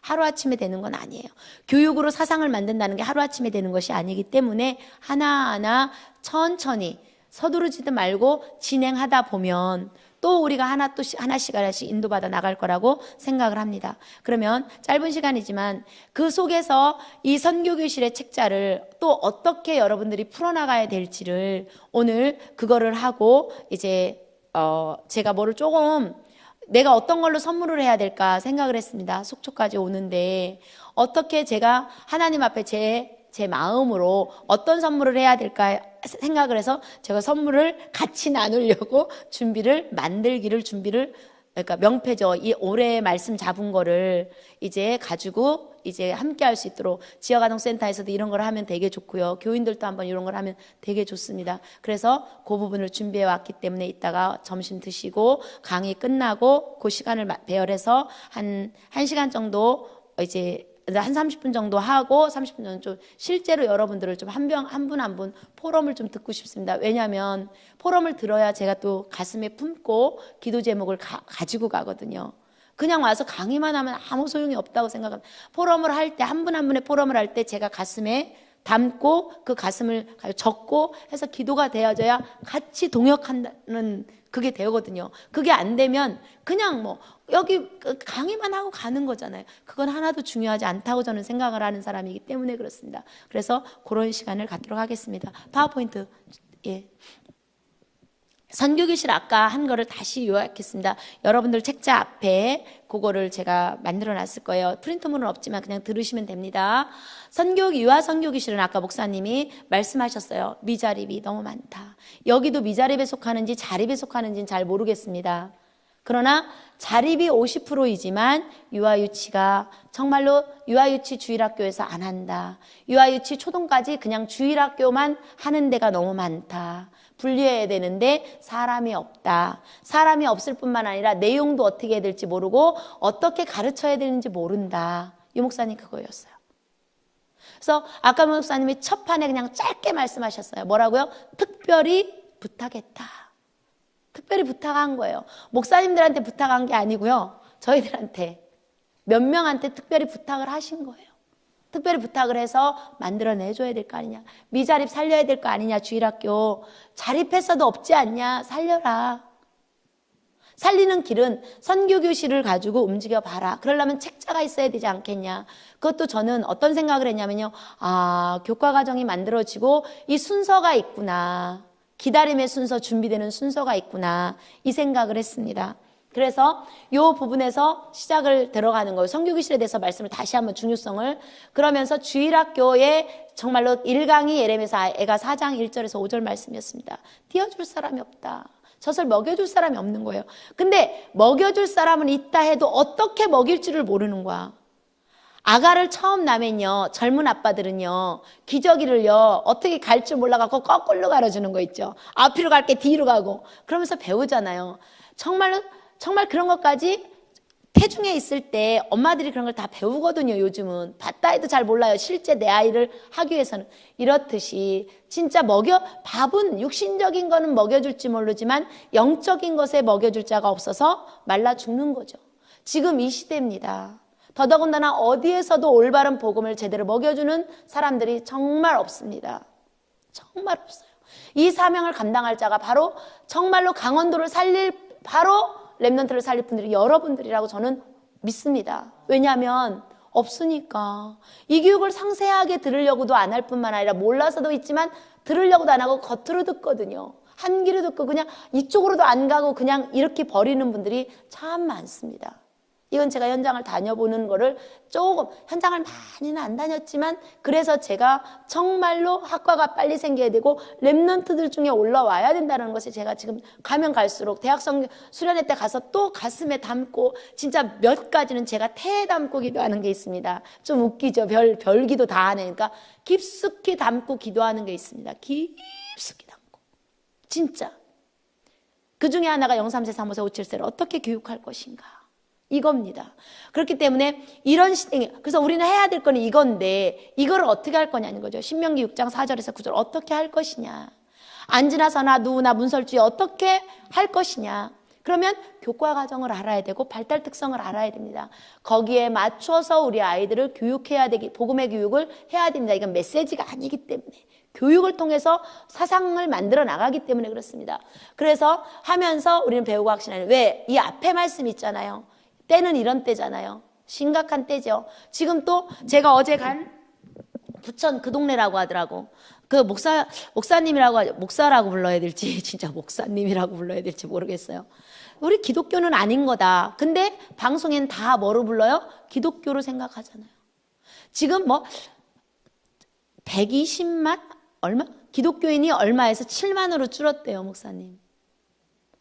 하루아침에 되는 건 아니에요. 교육으로 사상을 만든다는 게 하루아침에 되는 것이 아니기 때문에 하나하나 천천히 서두르지도 말고 진행하다 보면 또 우리가 하나씩 인도받아 나갈 거라고 생각을 합니다. 그러면 짧은 시간이지만 그 속에서 이 선교교실의 책자를 또 어떻게 여러분들이 풀어나가야 될지를 오늘 그거를 하고 이제 제가 뭐를 조금 내가 어떤 걸로 선물을 해야 될까 생각을 했습니다. 속초까지 오는데 어떻게 제가 하나님 앞에 제 마음으로 어떤 선물을 해야 될까 생각을 해서 제가 선물을 같이 나누려고 그러니까 명패죠. 이 올해 말씀 잡은 거를 이제 가지고 이제 함께 할 수 있도록 지역아동센터에서도 이런 걸 하면 되게 좋고요. 교인들도 한번 이런 걸 하면 되게 좋습니다. 그래서 그 부분을 준비해 왔기 때문에 이따가 점심 드시고 강의 끝나고 그 시간을 배열해서 한 1시간 정도 이제 한 30분 정도 하고 30분 정도 좀 실제로 여러분들을 좀 한 분 한 분 포럼을 좀 듣고 싶습니다. 왜냐하면 포럼을 들어야 제가 또 가슴에 품고 기도 제목을 가지고 가거든요. 그냥 와서 강의만 하면 아무 소용이 없다고 생각합니다. 포럼을 할 때 한 분 한 분의 포럼을 할 때 제가 가슴에 담고 그 가슴을 적고 해서 기도가 되어져야 같이 동역한다는 그게 되거든요. 그게 안 되면 그냥 뭐 여기 강의만 하고 가는 거잖아요. 그건 하나도 중요하지 않다고 저는 생각을 하는 사람이기 때문에 그렇습니다. 그래서 그런 시간을 갖도록 하겠습니다. 파워포인트. 예. 선교교실 아까 한 거를 다시 요약했습니다. 여러분들 책자 앞에 그거를 제가 만들어 놨을 거예요. 프린트물은 없지만 그냥 들으시면 됩니다. 유아 선교교실은 아까 목사님이 말씀하셨어요. 미자립이 너무 많다. 여기도 미자립에 속하는지 자립에 속하는지는 잘 모르겠습니다. 그러나 자립이 50%이지만 유아유치가 정말로 유아유치 주일학교에서 안 한다. 유아유치 초등까지 그냥 주일학교만 하는 데가 너무 많다. 분리해야 되는데 사람이 없다. 사람이 없을 뿐만 아니라 내용도 어떻게 해야 될지 모르고 어떻게 가르쳐야 되는지 모른다. 유 목사님 그거였어요. 그래서 아까 목사님이 첫 판에 그냥 짧게 말씀하셨어요. 뭐라고요? 특별히 부탁했다. 특별히 부탁한 거예요. 목사님들한테 부탁한 게 아니고요. 저희들한테 몇 명한테 특별히 부탁을 하신 거예요. 특별히 부탁을 해서 만들어내줘야 될 거 아니냐. 미자립 살려야 될 거 아니냐. 주일학교 자립했어도 없지 않냐. 살려라. 살리는 길은 선교교실을 가지고 움직여봐라. 그러려면 책자가 있어야 되지 않겠냐. 그것도 저는 어떤 생각을 했냐면요. 교과과정이 만들어지고 이 순서가 있구나. 기다림의 순서, 준비되는 순서가 있구나. 이 생각을 했습니다. 그래서 이 부분에서 시작을 들어가는 거예요. 선교교실에 대해서 말씀을 다시 한번 중요성을. 그러면서 주일학교에 정말로 1강이 예레미야 애가 4장 1절에서 5절 말씀이었습니다. 띄워줄 사람이 없다. 젖을 먹여줄 사람이 없는 거예요. 근데 먹여줄 사람은 있다 해도 어떻게 먹일지를 모르는 거야. 아가를 처음 낳으면요, 젊은 아빠들은요, 기저귀를요, 어떻게 갈 줄 몰라갖고 거꾸로 갈아주는 거 있죠. 앞으로 갈게 뒤로 가고. 그러면서 배우잖아요. 정말 그런 것까지 태중에 있을 때 엄마들이 그런 걸 다 배우거든요. 요즘은 봤다 해도 잘 몰라요. 실제 내 아이를 하기 위해서는. 이렇듯이 진짜 밥은 육신적인 거는 먹여줄지 모르지만 영적인 것에 먹여줄 자가 없어서 말라 죽는 거죠. 지금 이 시대입니다. 더더군다나 어디에서도 올바른 복음을 제대로 먹여주는 사람들이 정말 없습니다. 정말 없어요. 이 사명을 감당할 자가 바로 정말로 강원도를 바로 랩런트를 살릴 분들이 여러분들이라고 저는 믿습니다. 왜냐하면 없으니까. 이 교육을 상세하게 들으려고도 안 할 뿐만 아니라 몰라서도 있지만 들으려고도 안 하고 겉으로 듣거든요. 한 귀로 듣고 그냥 이쪽으로도 안 가고 그냥 이렇게 버리는 분들이 참 많습니다. 이건 제가 현장을 다녀보는 거를 조금, 현장을 많이는 안 다녔지만 그래서 제가 정말로 학과가 빨리 생겨야 되고 랩런트들 중에 올라와야 된다는 것을 제가 지금 가면 갈수록 대학성 수련회 때 가서 또 가슴에 담고 진짜 몇 가지는 제가 태에 담고 기도하는 게 있습니다. 좀 웃기죠. 별기도 다 하니까 깊숙이 담고 기도하는 게 있습니다. 깊숙이 담고. 진짜. 그 중에 하나가 03세, 35세, 57세를 어떻게 교육할 것인가. 이겁니다. 그렇기 때문에 이런 시대, 그래서 우리는 해야 될 거는 이건데 이걸 어떻게 할 거냐는 거죠. 신명기 6장 4절에서 9절 어떻게 할 것이냐. 안지나 서나 누나 문설주의 어떻게 할 것이냐. 그러면 교과 과정을 알아야 되고 발달 특성을 알아야 됩니다. 거기에 맞춰서 우리 아이들을 교육해야 되기, 복음의 교육을 해야 됩니다. 이건 메시지가 아니기 때문에. 교육을 통해서 사상을 만들어 나가기 때문에 그렇습니다. 그래서 하면서 우리는 배우고 확신하는, 왜? 이 앞에 말씀 있잖아요. 때는 이런 때잖아요. 심각한 때죠. 지금 또 제가 어제 간 부천 그 동네라고 하더라고. 그 목사라고 불러야 될지 진짜 목사님이라고 불러야 될지 모르겠어요. 우리 기독교는 아닌 거다. 근데 방송엔 다 뭐로 불러요? 기독교로 생각하잖아요. 지금 뭐 120만? 얼마? 기독교인이 얼마에서 7만으로 줄었대요, 목사님.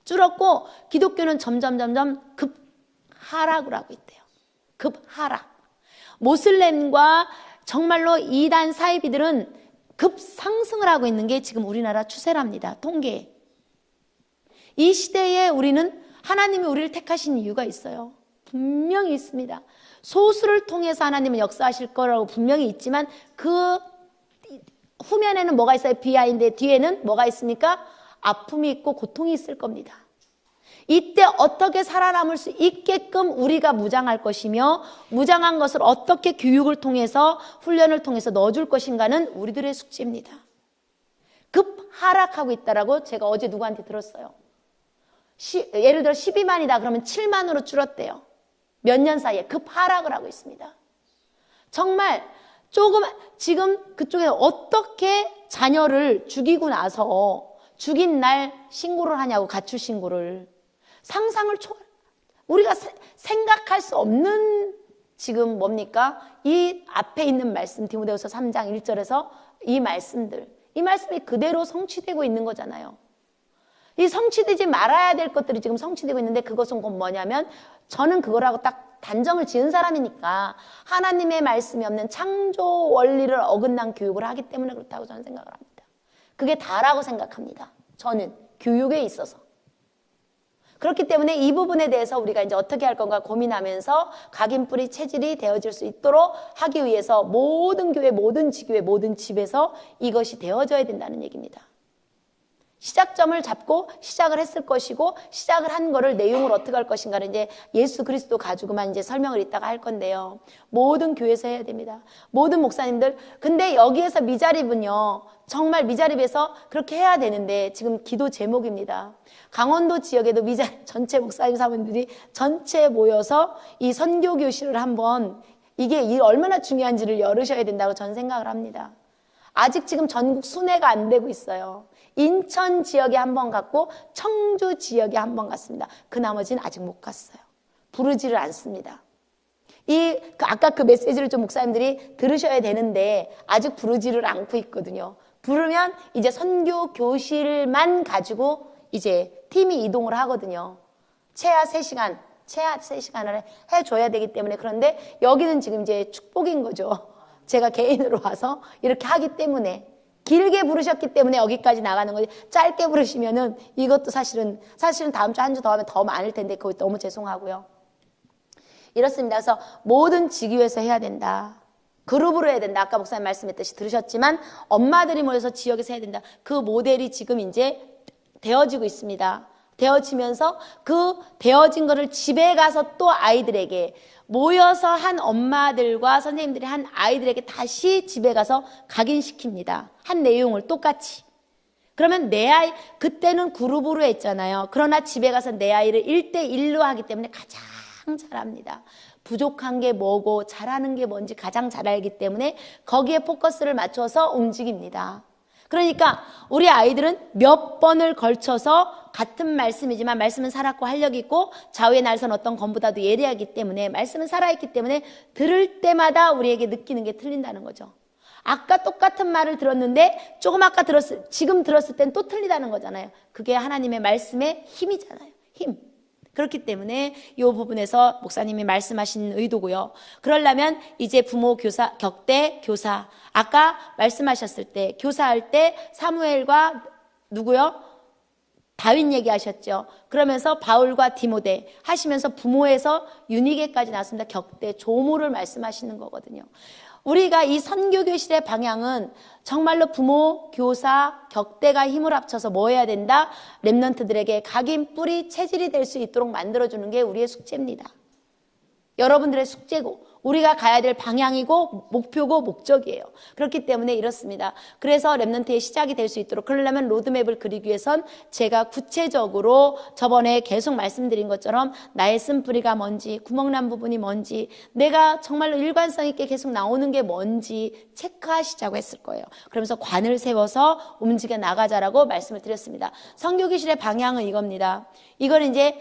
줄었고 기독교는 점점 급 하락을 하고 있대요. 급 하락. 모슬렘과 정말로 이단 사이비들은 급 상승을 하고 있는 게 지금 우리나라 추세랍니다. 통계에. 이 시대에 우리는 하나님이 우리를 택하신 이유가 있어요. 분명히 있습니다. 소수를 통해서 하나님은 역사하실 거라고 분명히 있지만 그 후면에는 뭐가 있어요? 비하인드 뒤에는 뭐가 있습니까? 아픔이 있고 고통이 있을 겁니다. 이때 어떻게 살아남을 수 있게끔 우리가 무장할 것이며 무장한 것을 어떻게 교육을 통해서 훈련을 통해서 넣어줄 것인가는 우리들의 숙제입니다. 급 하락하고 있다라고 제가 어제 누구한테 들었어요. 예를 들어 12만이다 그러면 7만으로 줄었대요. 몇 년 사이에 급 하락을 하고 있습니다. 정말 조금 지금 그쪽에 어떻게 자녀를 죽이고 나서 죽인 날 신고를 하냐고, 가출 신고를. 상상을 우리가 생각할 수 없는 지금 뭡니까? 이 앞에 있는 말씀 디모데후서 3장 1절에서 이 말씀이 그대로 성취되고 있는 거잖아요. 이 성취되지 말아야 될 것들이 지금 성취되고 있는데 그것은 곧 뭐냐면 저는 그거라고 딱 단정을 지은 사람이니까 하나님의 말씀이 없는 창조 원리를 어긋난 교육을 하기 때문에 그렇다고 저는 생각을 합니다. 그게 다라고 생각합니다. 저는 교육에 있어서. 그렇기 때문에 이 부분에 대해서 우리가 이제 어떻게 할 건가 고민하면서 각인뿌리 체질이 되어질 수 있도록 하기 위해서 모든 교회, 모든 지교회, 모든 집에서 이것이 되어져야 된다는 얘기입니다. 시작점을 잡고 시작을 했을 것이고 시작을 한 거를 내용을 어떻게 할 것인가를 이제 예수 그리스도 가지고만 이제 설명을 이따가 할 건데요. 모든 교회에서 해야 됩니다. 모든 목사님들. 근데 여기에서 미자립은요. 정말 미자립에서 그렇게 해야 되는데 지금 기도 제목입니다. 강원도 지역에도 전체 목사님 사모님들이 전체 모여서 이 선교 교실을 한번 이게 얼마나 중요한지를 열으셔야 된다고 저는 생각을 합니다. 아직 지금 전국 순회가 안 되고 있어요. 인천 지역에 한 번 갔고 청주 지역에 한 번 갔습니다. 그 나머지는 아직 못 갔어요. 부르지를 않습니다. 아까 그 메시지를 좀 목사님들이 들으셔야 되는데 아직 부르지를 않고 있거든요. 부르면 이제 선교 교실만 가지고 이제 팀이 이동을 하거든요. 최하 3시간을 해줘야 되기 때문에. 그런데 여기는 지금 이제 축복인 거죠. 제가 개인으로 와서 이렇게 하기 때문에. 길게 부르셨기 때문에 여기까지 나가는 거지. 짧게 부르시면은 이것도 사실은 다음 주 한 주 더 하면 더 많을 텐데 그거 너무 죄송하고요. 이렇습니다. 그래서 모든 지교에서 해야 된다. 그룹으로 해야 된다. 아까 목사님 말씀했듯이 들으셨지만 엄마들이 모여서 지역에서 해야 된다. 그 모델이 지금 이제 되어지고 있습니다. 되어지면서 그 되어진 거를 집에 가서 또 아이들에게 모여서 한 엄마들과 선생님들이 한 아이들에게 다시 집에 가서 각인시킵니다. 한 내용을 똑같이. 그러면 내 아이, 그때는 그룹으로 했잖아요. 그러나 집에 가서 내 아이를 1대1로 하기 때문에 가장 잘합니다. 부족한 게 뭐고 잘하는 게 뭔지 가장 잘 알기 때문에 거기에 포커스를 맞춰서 움직입니다. 그러니까 우리 아이들은 몇 번을 걸쳐서 같은 말씀이지만 말씀은 살았고 활력이 있고 좌우의 날선 어떤 검보다도 예리하기 때문에 말씀은 살아있기 때문에 들을 때마다 우리에게 느끼는 게 틀린다는 거죠. 아까 똑같은 말을 들었는데 지금 들었을 땐 또 틀리다는 거잖아요. 그게 하나님의 말씀의 힘이잖아요. 힘. 그렇기 때문에 이 부분에서 목사님이 말씀하신 의도고요. 그러려면 이제 부모, 교사, 격대, 교사. 아까 말씀하셨을 때 교사할 때 사무엘과 누구요? 다윗 얘기하셨죠. 그러면서 바울과 디모데 하시면서 부모에서 유니게까지 나왔습니다. 격대, 조모를 말씀하시는 거거든요. 우리가 이 선교교실의 방향은 정말로 부모, 교사, 격대가 힘을 합쳐서 뭐 해야 된다? 렘넌트들에게 각인 뿌리 체질이 될 수 있도록 만들어주는 게 우리의 숙제입니다. 여러분들의 숙제고 우리가 가야 될 방향이고 목표고 목적이에요. 그렇기 때문에 이렇습니다. 그래서 렘넌트의 시작이 될 수 있도록 그러려면 로드맵을 그리기 위해선 제가 구체적으로 저번에 계속 말씀드린 것처럼 나의 쓴뿌리가 뭔지, 구멍난 부분이 뭔지, 내가 정말로 일관성 있게 계속 나오는 게 뭔지 체크하시자고 했을 거예요. 그러면서 관을 세워서 움직여 나가자라고 말씀을 드렸습니다. 선교교실의 방향은 이겁니다. 이걸 이제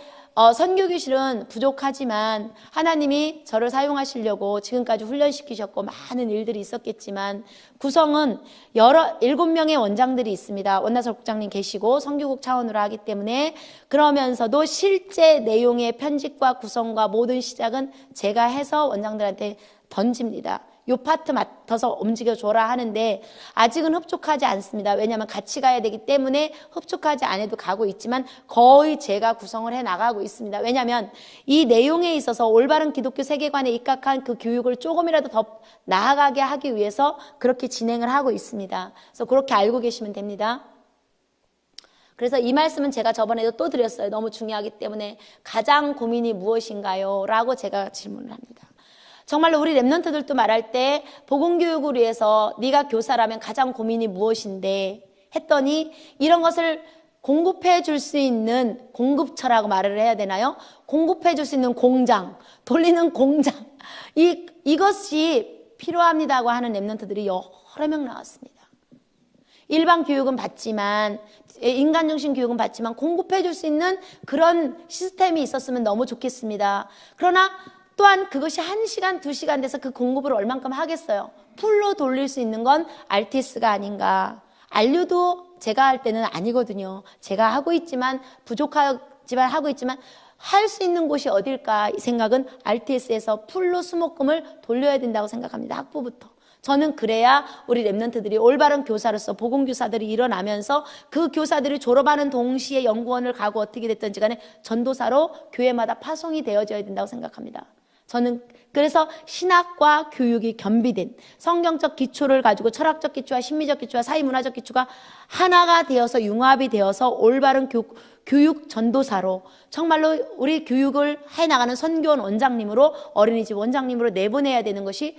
선교교실은 부족하지만 하나님이 저를 사용하시려고 지금까지 훈련시키셨고 많은 일들이 있었겠지만 구성은 7명의 원장들이 있습니다. 원나설 국장님 계시고 선교국 차원으로 하기 때문에 그러면서도 실제 내용의 편집과 구성과 모든 시작은 제가 해서 원장들한테 던집니다. 요 파트 맡아서 움직여줘라 하는데 아직은 흡족하지 않습니다. 왜냐하면 같이 가야 되기 때문에 흡족하지 않아도 가고 있지만 거의 제가 구성을 해나가고 있습니다. 왜냐하면 이 내용에 있어서 올바른 기독교 세계관에 입각한 그 교육을 조금이라도 더 나아가게 하기 위해서 그렇게 진행을 하고 있습니다. 그래서 그렇게 알고 계시면 됩니다. 그래서 이 말씀은 제가 저번에도 또 드렸어요. 너무 중요하기 때문에 가장 고민이 무엇인가요? 라고 제가 질문을 합니다. 정말로 우리 렘넌트들도 말할 때 복음교육을 위해서 네가 교사라면 가장 고민이 무엇인데 했더니 이런 것을 공급해 줄 수 있는 공급처라고 말을 해야 되나요? 공급해 줄 수 있는 공장, 돌리는 공장 이것이 필요합니다고 하는 렘넌트들이 여러 명 나왔습니다. 일반 교육은 받지만 인간중심 교육은 받지만 공급해 줄 수 있는 그런 시스템이 있었으면 너무 좋겠습니다. 그러나 또한 그것이 1시간, 2시간 돼서 그 공급을 얼만큼 하겠어요. 풀로 돌릴 수 있는 건 RTS가 아닌가. 안류도 제가 할 때는 아니거든요. 제가 하고 있지만 부족하지만 하고 있지만 할 수 있는 곳이 어딜까 이 생각은 RTS에서 풀로 수목금을 돌려야 된다고 생각합니다. 학부부터. 저는 그래야 우리 렘넌트들이 올바른 교사로서 복음교사들이 일어나면서 그 교사들이 졸업하는 동시에 연구원을 가고 어떻게 됐든지 간에 전도사로 교회마다 파송이 되어져야 된다고 생각합니다. 저는 그래서 신학과 교육이 겸비된 성경적 기초를 가지고 철학적 기초와 심리적 기초와 사회문화적 기초가 하나가 되어서 융합이 되어서 올바른 교육 전도사로 정말로 우리 교육을 해나가는 선교원 원장님으로 어린이집 원장님으로 내보내야 되는 것이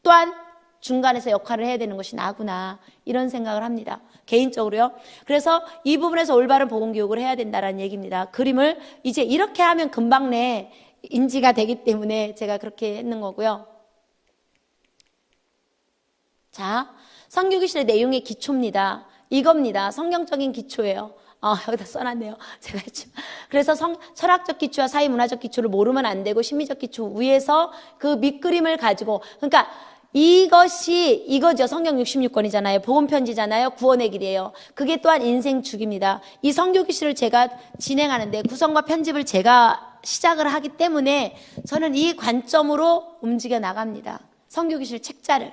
또한 중간에서 역할을 해야 되는 것이 나구나 이런 생각을 합니다. 개인적으로요. 그래서 이 부분에서 올바른 복음교육을 해야 된다는 얘기입니다. 그림을 이제 이렇게 하면 금방 내 인지가 되기 때문에 제가 그렇게 했는 거고요. 자, 선교교실의 내용의 기초입니다. 이겁니다. 성경적인 기초예요. 여기다 써놨네요. 제가 했지만. 그래서 철학적 기초와 사회문화적 기초를 모르면 안 되고 심리적 기초 위에서 그 밑그림을 가지고 그러니까 이거죠. 성경 66권이잖아요. 복음편지잖아요. 구원의 길이에요. 그게 또한 인생 축입니다. 이 선교교실을 제가 진행하는데 구성과 편집을 제가 시작을 하기 때문에 저는 이 관점으로 움직여 나갑니다. 선교교실 책자를.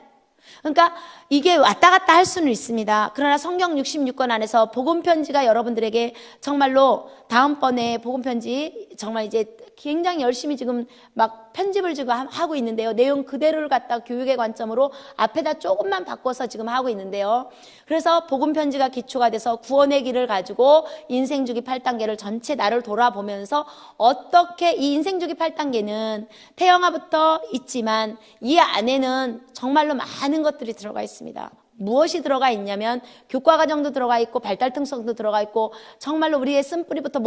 그러니까 이게 왔다 갔다 할 수는 있습니다. 그러나 성경 66권 안에서 복음편지가 여러분들에게 정말로 다음번에 복음편지 정말 이제 굉장히 열심히 지금 막 편집을 지금 하고 있는데요. 내용 그대로를 갖다 교육의 관점으로 앞에다 조금만 바꿔서 지금 하고 있는데요. 그래서 복음편지가 기초가 돼서 구원의 길을 가지고 인생주기 8단계를 전체 나를 돌아보면서 어떻게 이 인생주기 8단계는 태영아부터 있지만 이 안에는 정말로 많은 것들이 들어가 있습니다. 무엇이 들어가 있냐면 교과과정도 들어가 있고 발달특성도 들어가 있고 정말로 우리의 쓴뿌리부터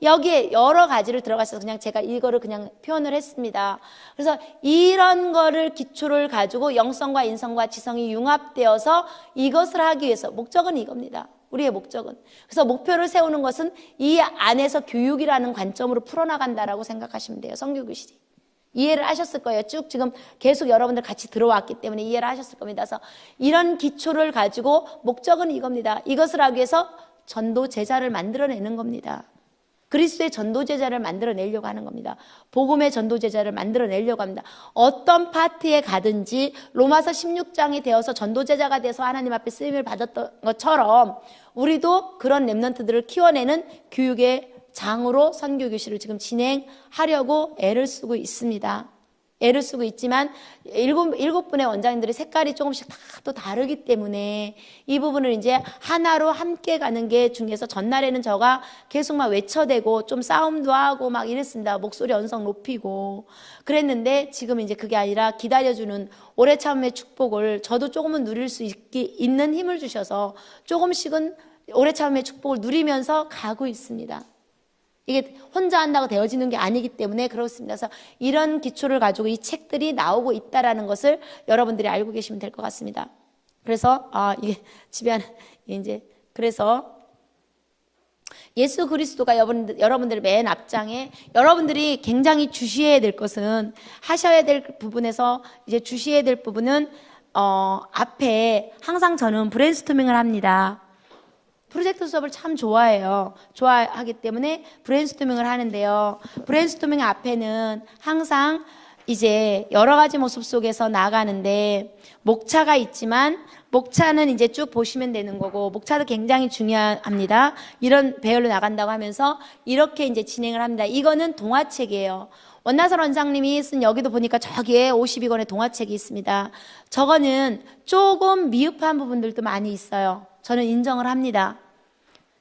여기에 여러 가지를 들어가 있어서 그냥 제가 이거를 그냥 표현을 했습니다. 그래서 이런 거를 기초를 가지고 영성과 인성과 지성이 융합되어서 이것을 하기 위해서 목적은 이겁니다. 우리의 목적은. 그래서 목표를 세우는 것은 이 안에서 교육이라는 관점으로 풀어나간다라고 생각하시면 돼요. 성교교실이. 이해를 하셨을 거예요. 쭉 지금 계속 여러분들 같이 들어왔기 때문에 이해를 하셨을 겁니다. 그래서 이런 기초를 가지고 목적은 이겁니다. 이것을 하기 위해서 전도 제자를 만들어내는 겁니다. 그리스도의 전도 제자를 만들어내려고 하는 겁니다. 복음의 전도 제자를 만들어내려고 합니다. 어떤 파트에 가든지 로마서 16장이 되어서 전도 제자가 돼서 하나님 앞에 쓰임을 받았던 것처럼 우리도 그런 렘넌트들을 키워내는 교육의 장으로 선교교실을 지금 진행하려고 애를 쓰고 있습니다. 애를 쓰고 있지만 일곱 분의 원장님들이 색깔이 조금씩 다 또 다르기 때문에 이 부분을 이제 하나로 함께 가는 게 중요해서 전날에는 저가 계속 막 외쳐대고 좀 싸움도 하고 막 이랬습니다. 목소리 언성 높이고 그랬는데 지금 이제 그게 아니라 기다려주는 오래 참음의 축복을 저도 조금은 누릴 수 있는 힘을 주셔서 조금씩은 오래 참음의 축복을 누리면서 가고 있습니다. 이게 혼자 한다고 되어지는 게 아니기 때문에 그렇습니다. 그래서 이런 기초를 가지고 이 책들이 나오고 있다라는 것을 여러분들이 알고 계시면 될 것 같습니다. 그래서 이게 집에 이제 그래서 예수 그리스도가 여러분들 맨 앞장에 여러분들이 굉장히 주시해야 될 것은 하셔야 될 부분에서 이제 주시해야 될 부분은 앞에 항상 저는 브레인스토밍을 합니다. 프로젝트 수업을 참 좋아하기 때문에 브레인스토밍을 하는데요. 브레인스토밍 앞에는 항상 이제 여러 가지 모습 속에서 나가는데 목차가 있지만 목차는 이제 쭉 보시면 되는 거고 목차도 굉장히 중요합니다. 이런 배열로 나간다고 하면서 이렇게 이제 진행을 합니다. 이거는 동화책이에요. 원나설 원장님이 쓴 여기도 보니까 저기에 52권의 동화책이 있습니다. 저거는 조금 미흡한 부분들도 많이 있어요. 저는 인정을 합니다.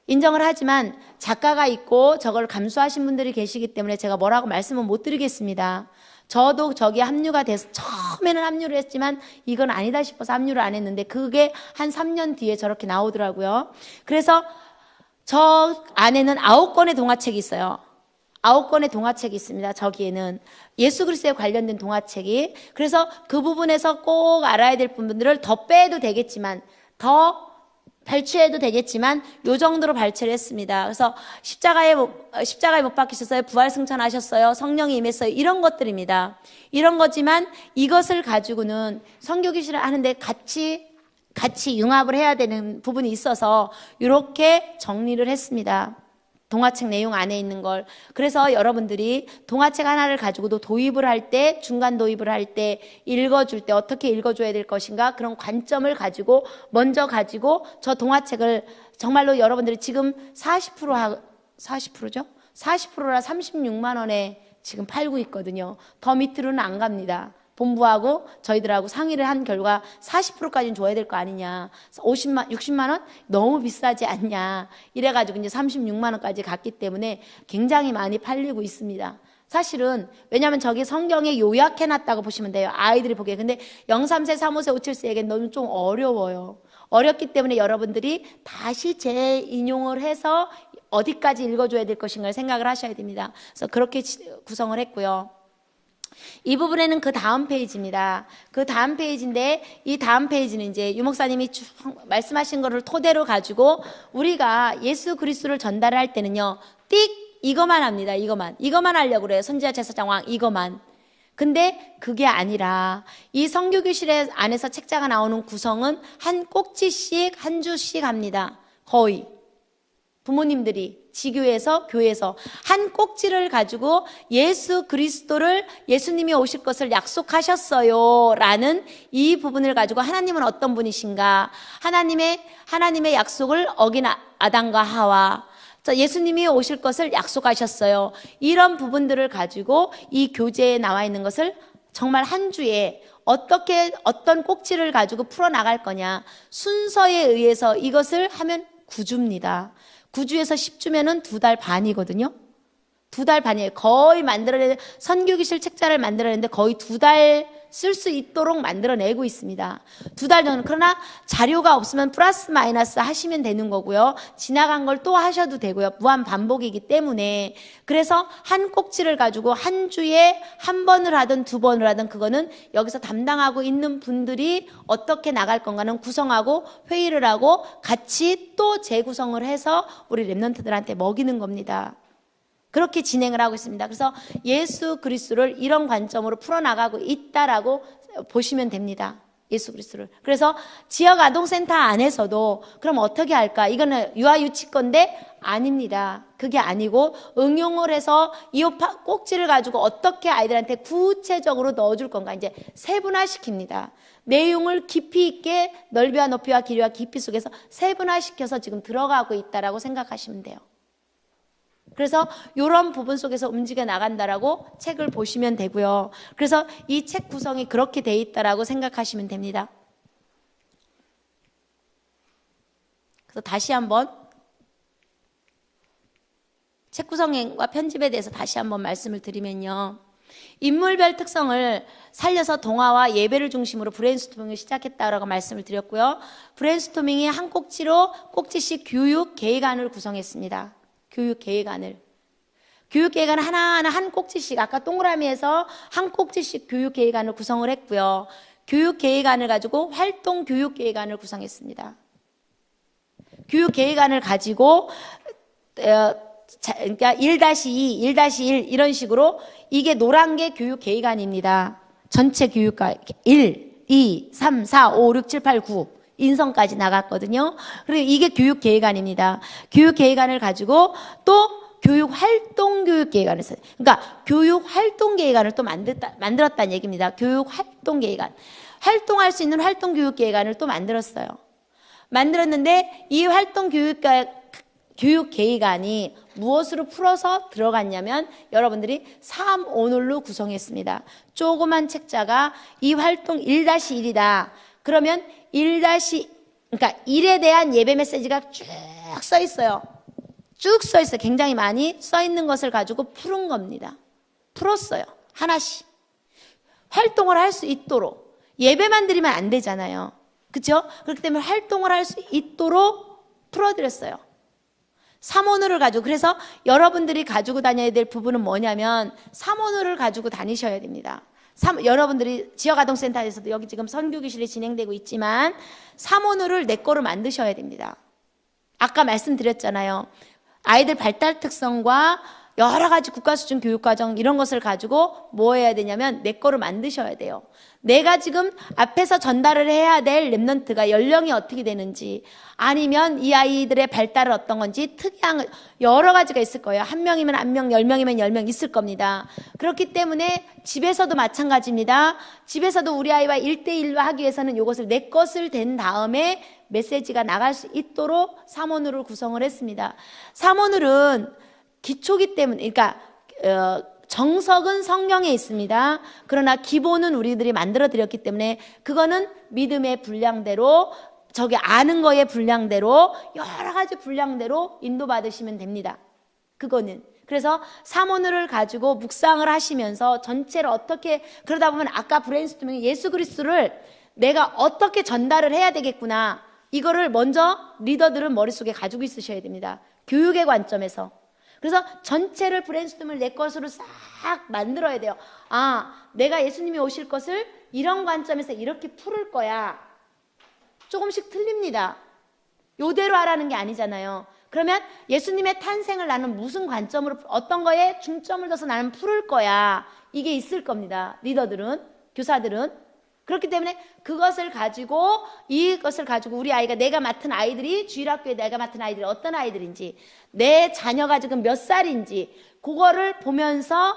인정을 하지만 작가가 있고 저걸 감수하신 분들이 계시기 때문에 제가 뭐라고 말씀은 못 드리겠습니다. 저도 저기에 합류가 돼서 처음에는 합류를 했지만 이건 아니다 싶어서 합류를 안 했는데 그게 한 3년 뒤에 저렇게 나오더라고요. 그래서 저 안에는 9권의 동화책이 있어요. 9권의 동화책이 있습니다. 저기에는 예수 그리스도에 관련된 동화책이. 그래서 그 부분에서 꼭 알아야 될 부분들을 더 빼도 되겠지만 더 발췌해도 되겠지만 요 정도로 발췌를 했습니다. 그래서 십자가에 못 박히셨어요. 부활 승천하셨어요. 성령이 임했어요. 이런 것들입니다. 이런 거지만 이것을 가지고는 선교교실을 하는데 같이 융합을 해야 되는 부분이 있어서 이렇게 정리를 했습니다. 동화책 내용 안에 있는 걸. 그래서 여러분들이 동화책 하나를 가지고도 도입을 할 때, 중간 도입을 할 때, 읽어줄 때 어떻게 읽어줘야 될 것인가 그런 관점을 가지고 먼저 가지고 저 동화책을 정말로 여러분들이 지금 40%죠? 40%라 36만 원에 지금 팔고 있거든요. 더 밑으로는 안 갑니다. 본부하고 저희들하고 상의를 한 결과 40%까지는 줘야 될 거 아니냐. 60만 원? 너무 비싸지 않냐. 이래가지고 이제 36만 원까지 갔기 때문에 굉장히 많이 팔리고 있습니다. 사실은 왜냐하면 저기 성경에 요약해놨다고 보시면 돼요. 아이들이 보기에. 근데 0, 3세, 3, 5세, 5, 7세에겐 너무 좀 어려워요. 어렵기 때문에 여러분들이 다시 재인용을 해서 어디까지 읽어줘야 될 것인가를 생각을 하셔야 됩니다. 그래서 그렇게 구성을 했고요. 이 부분에는 그 다음 페이지입니다. 그 다음 페이지인데 이 다음 페이지는 이제 유 목사님이 말씀하신 거를 토대로 가지고 우리가 예수 그리스도를 전달할 때는요. 띡 이거만 합니다. 이거만 하려고 그래요. 선지자 제사장 왕 이거만. 근데 그게 아니라 이 선교교실 안에서 책자가 나오는 구성은 한 꼭지씩 한 주씩 합니다. 거의 부모님들이 지교에서 교회에서 한 꼭지를 가지고 예수 그리스도를 예수님이 오실 것을 약속하셨어요 라는 이 부분을 가지고 하나님은 어떤 분이신가, 하나님의 약속을 어긴 아담과 하와, 예수님이 오실 것을 약속하셨어요. 이런 부분들을 가지고 이 교재에 나와 있는 것을 정말 한 주에 어떤 꼭지를 가지고 풀어나갈 거냐, 순서에 의해서 이것을 하면 9주입니다. 9주에서 10주면은 2달 반이거든요. 2달 반이에요. 거의 선교교실 책자를 만들어내는데 거의 2달 쓸 수 있도록 만들어내고 있습니다. 2달 전은. 그러나 자료가 없으면 플러스 마이너스 하시면 되는 거고요. 지나간 걸 또 하셔도 되고요. 무한 반복이기 때문에. 그래서 한 꼭지를 가지고 한 주에 한 번을 하든 2번을 하든 그거는 여기서 담당하고 있는 분들이 어떻게 나갈 건가는 구성하고 회의를 하고 같이 또 재구성을 해서 우리 랩런트들한테 먹이는 겁니다. 그렇게 진행을 하고 있습니다. 그래서 예수 그리스도를 이런 관점으로 풀어나가고 있다라고 보시면 됩니다. 예수 그리스도를. 그래서 지역 아동센터 안에서도 그럼 어떻게 할까? 이거는 유아유치건데 아닙니다. 그게 아니고 응용을 해서 이 꼭지를 가지고 어떻게 아이들한테 구체적으로 넣어줄 건가 이제 세분화시킵니다. 내용을 깊이 있게 넓이와 높이와 길이와 깊이 속에서 세분화시켜서 지금 들어가고 있다라고 생각하시면 돼요. 그래서 이런 부분 속에서 움직여 나간다라고 책을 보시면 되고요. 그래서 이 책 구성이 그렇게 돼 있다라고 생각하시면 됩니다. 그래서 다시 한번 책 구성과 편집에 대해서 다시 한번 말씀을 드리면요. 인물별 특성을 살려서 동화와 예배를 중심으로 브레인스토밍을 시작했다라고 말씀을 드렸고요. 브레인스토밍이 한 꼭지씩 교육 계획안을 구성했습니다. 교육 계획안을 하나하나 한 꼭지씩 아까 동그라미에서 한 꼭지씩 교육 계획안을 구성을 했고요. 교육 계획안을 가지고 활동 교육 계획안을 구성했습니다. 교육 계획안을 가지고 그러니까 1-2, 1-1 이런 식으로 이게 노란 게 교육 계획안입니다. 전체 교육과 1, 2, 3, 4, 5, 6, 7, 8, 9 인성까지 나갔거든요. 그리고 이게 교육 계획안입니다. 교육 계획안을 가지고 또 교육 활동 교육 계획안을 써요. 그러니까 교육 활동 계획안을 또 만들었다는 얘기입니다. 교육 활동 계획안. 활동할 수 있는 활동 교육 계획안을 또 만들었어요. 만들었는데 이 활동 교육 계획안이 무엇으로 풀어서 들어갔냐면 여러분들이 3오늘로 구성했습니다. 조그만 책자가 이 활동 1-1이다. 그러면 그러니까 1에 대한 예배 메시지가 쭉 써 있어요. 쭉 써 있어요. 굉장히 많이 써 있는 것을 가지고 푸른 겁니다. 풀었어요. 하나씩. 활동을 할 수 있도록. 예배만 드리면 안 되잖아요. 그렇죠? 그렇기 때문에 활동을 할 수 있도록 풀어드렸어요. 3오늘을 가지고. 그래서 여러분들이 가지고 다녀야 될 부분은 뭐냐면 3오늘을 가지고 다니셔야 됩니다. 여러분들이 지역아동센터에서도 여기 지금 선교교실이 진행되고 있지만 3오늘을 내 거로 만드셔야 됩니다. 아까 말씀드렸잖아요. 아이들 발달 특성과 여러 가지 국가수준 교육과정 이런 것을 가지고 뭐 해야 되냐면 내 거로 만드셔야 돼요. 내가 지금 앞에서 전달을 해야 될 랩런트가 연령이 어떻게 되는지 아니면 이 아이들의 발달은 어떤 건지 특이한 여러 가지가 있을 거예요. 1명이면 1명, 10명이면 10명 있을 겁니다. 그렇기 때문에 집에서도 마찬가지입니다. 집에서도 우리 아이와 1대1로 하기 위해서는 이것을 내 것을 된 다음에 메시지가 나갈 수 있도록 3오늘을 구성을 했습니다. 3오늘은 기초기 때문에 그러니까 정석은 성경에 있습니다. 그러나 기본은 우리들이 만들어 드렸기 때문에 그거는 믿음의 분량대로 저기 아는 거의 분량대로 여러 가지 분량대로 인도받으시면 됩니다. 그거는. 그래서 3오늘을 가지고 묵상을 하시면서 전체를 어떻게 그러다 보면 아까 브레인스토밍 예수 그리스도를 내가 어떻게 전달을 해야 되겠구나. 이거를 먼저 리더들은 머릿속에 가지고 있으셔야 됩니다. 교육의 관점에서. 그래서 전체를 브레인스토밍을 내 것으로 싹 만들어야 돼요. 아, 내가 예수님이 오실 것을 이런 관점에서 이렇게 풀을 거야. 조금씩 틀립니다. 요대로 하라는 게 아니잖아요. 그러면 예수님의 탄생을 나는 무슨 관점으로 어떤 거에 중점을 둬서 나는 풀을 거야. 이게 있을 겁니다. 리더들은, 교사들은. 그렇기 때문에 이것을 가지고 우리 아이가 내가 맡은 아이들이 주일학교에 내가 맡은 아이들이 어떤 아이들인지 내 자녀가 지금 몇 살인지 그거를 보면서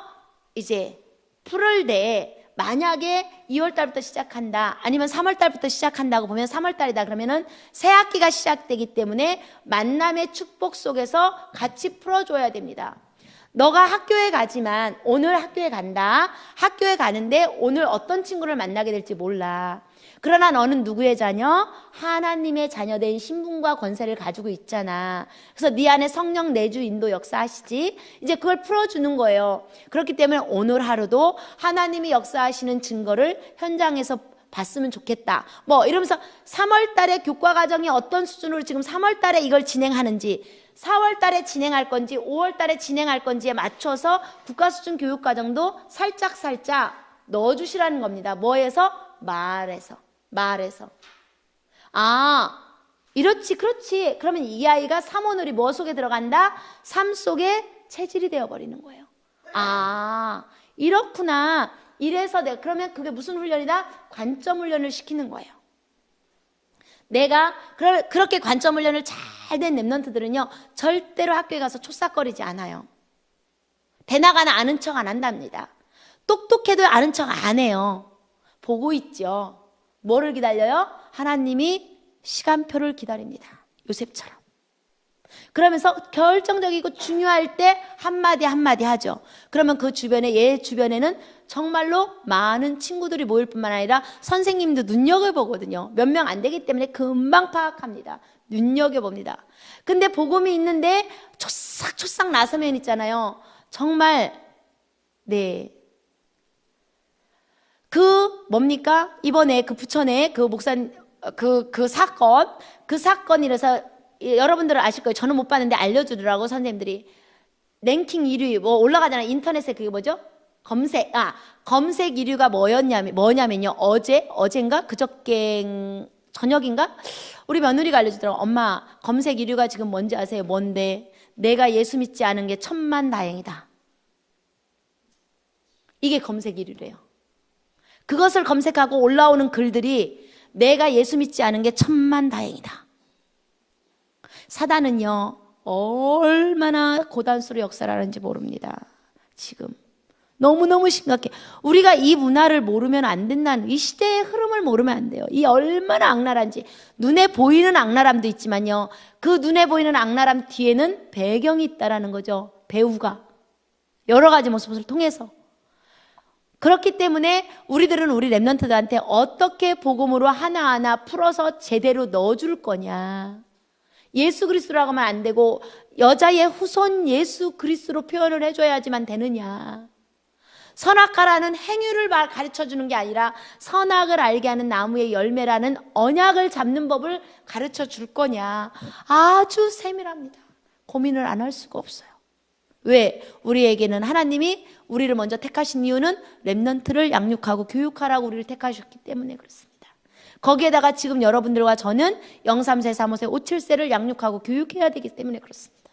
이제 풀을 때 만약에 2월달부터 시작한다 아니면 3월달부터 시작한다고 보면 3월달이다 그러면은 새 학기가 시작되기 때문에 만남의 축복 속에서 같이 풀어줘야 됩니다. 너가 학교에 가지만 오늘 학교에 간다. 학교에 가는데 오늘 어떤 친구를 만나게 될지 몰라. 그러나 너는 누구의 자녀? 하나님의 자녀된 신분과 권세를 가지고 있잖아. 그래서 네 안에 성령 내주 인도 역사하시지. 이제 그걸 풀어주는 거예요. 그렇기 때문에 오늘 하루도 하나님이 역사하시는 증거를 현장에서 봤으면 좋겠다. 뭐 이러면서 3월 달에 교과 과정이 어떤 수준으로 지금 3월 달에 이걸 진행하는지, 4월 달에 진행할 건지, 5월 달에 진행할 건지에 맞춰서 국가 수준 교육 과정도 살짝 넣어주시라는 겁니다. 뭐에서? 말에서. 아, 이렇지, 그렇지. 그러면 이 아이가 삼오늘이 뭐 속에 들어간다? 삶 속에 체질이 되어버리는 거예요. 아, 이렇구나. 이래서 내가, 그러면 그게 무슨 훈련이다? 관점 훈련을 시키는 거예요. 내가 그렇게 관점 훈련을 잘 된 랩런트들은요, 절대로 학교에 가서 초싹거리지 않아요. 대나가나 아는 척 안 한답니다. 똑똑해도 아는 척 안 해요. 보고 있죠. 뭐를 기다려요? 하나님이 시간표를 기다립니다. 요셉처럼. 그러면서 결정적이고 중요할 때 한마디 하죠. 그러면 그 주변에, 얘 주변에는 정말로 많은 친구들이 모일 뿐만 아니라 선생님도 눈여겨보거든요. 몇 명 안 되기 때문에 금방 파악합니다. 눈여겨봅니다. 근데 복음이 있는데 초싹초싹 나서면 있잖아요. 정말, 네. 뭡니까? 이번에 부천에 목사님, 그 사건이라서 여러분들은 아실 거예요. 저는 못 봤는데 알려주더라고, 선생님들이. 랭킹 1위, 뭐 올라가잖아요. 인터넷에 그게 뭐죠? 검색 1위가 뭐냐면요. 어젠가? 그저께 저녁인가? 우리 며느리가 알려주더라고. 엄마, 검색 1위가 지금 뭔지 아세요? 뭔데? 내가 예수 믿지 않은 게 천만다행이다. 이게 검색 1위래요. 그것을 검색하고 올라오는 글들이 내가 예수 믿지 않은 게 천만다행이다. 사단은요, 얼마나 고단수로 역사를 하는지 모릅니다. 지금 너무너무 심각해. 우리가 이 문화를 모르면 안 된다는, 이 시대의 흐름을 모르면 안 돼요. 이 얼마나 악랄한지. 눈에 보이는 악랄함도 있지만요, 그 눈에 보이는 악랄함 뒤에는 배경이 있다라는 거죠. 배우가 여러 가지 모습을 통해서. 그렇기 때문에 우리들은 우리 랩런트들한테 어떻게 복음으로 하나하나 풀어서 제대로 넣어줄 거냐. 예수 그리스도라고 하면 안 되고 여자의 후손 예수 그리스도로 표현을 해줘야지만 되느냐. 선악과라는 행위를 가르쳐주는 게 아니라 선악을 알게 하는 나무의 열매라는 언약을 잡는 법을 가르쳐 줄 거냐. 아주 세밀합니다. 고민을 안 할 수가 없어요. 왜? 우리에게는 하나님이 우리를 먼저 택하신 이유는 랩런트를 양육하고 교육하라고 우리를 택하셨기 때문에 그렇습니다. 거기에다가 지금 여러분들과 저는 03세, 35세, 57세를 양육하고 교육해야 되기 때문에 그렇습니다.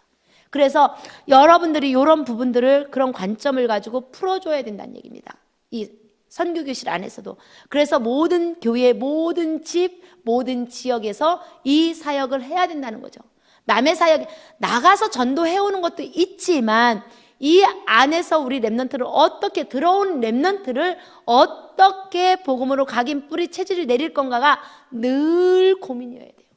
그래서 여러분들이 이런 부분들을, 그런 관점을 가지고 풀어줘야 된다는 얘기입니다. 이 선교교실 안에서도. 그래서 모든 교회, 모든 집, 모든 지역에서 이 사역을 해야 된다는 거죠. 남의 사역에 나가서 전도해오는 것도 있지만 이 안에서 우리 랩런트를 어떻게, 들어온 랩런트를 어떻게 복음으로 각인 뿌리 체질을 내릴 건가가 늘 고민이어야 돼요.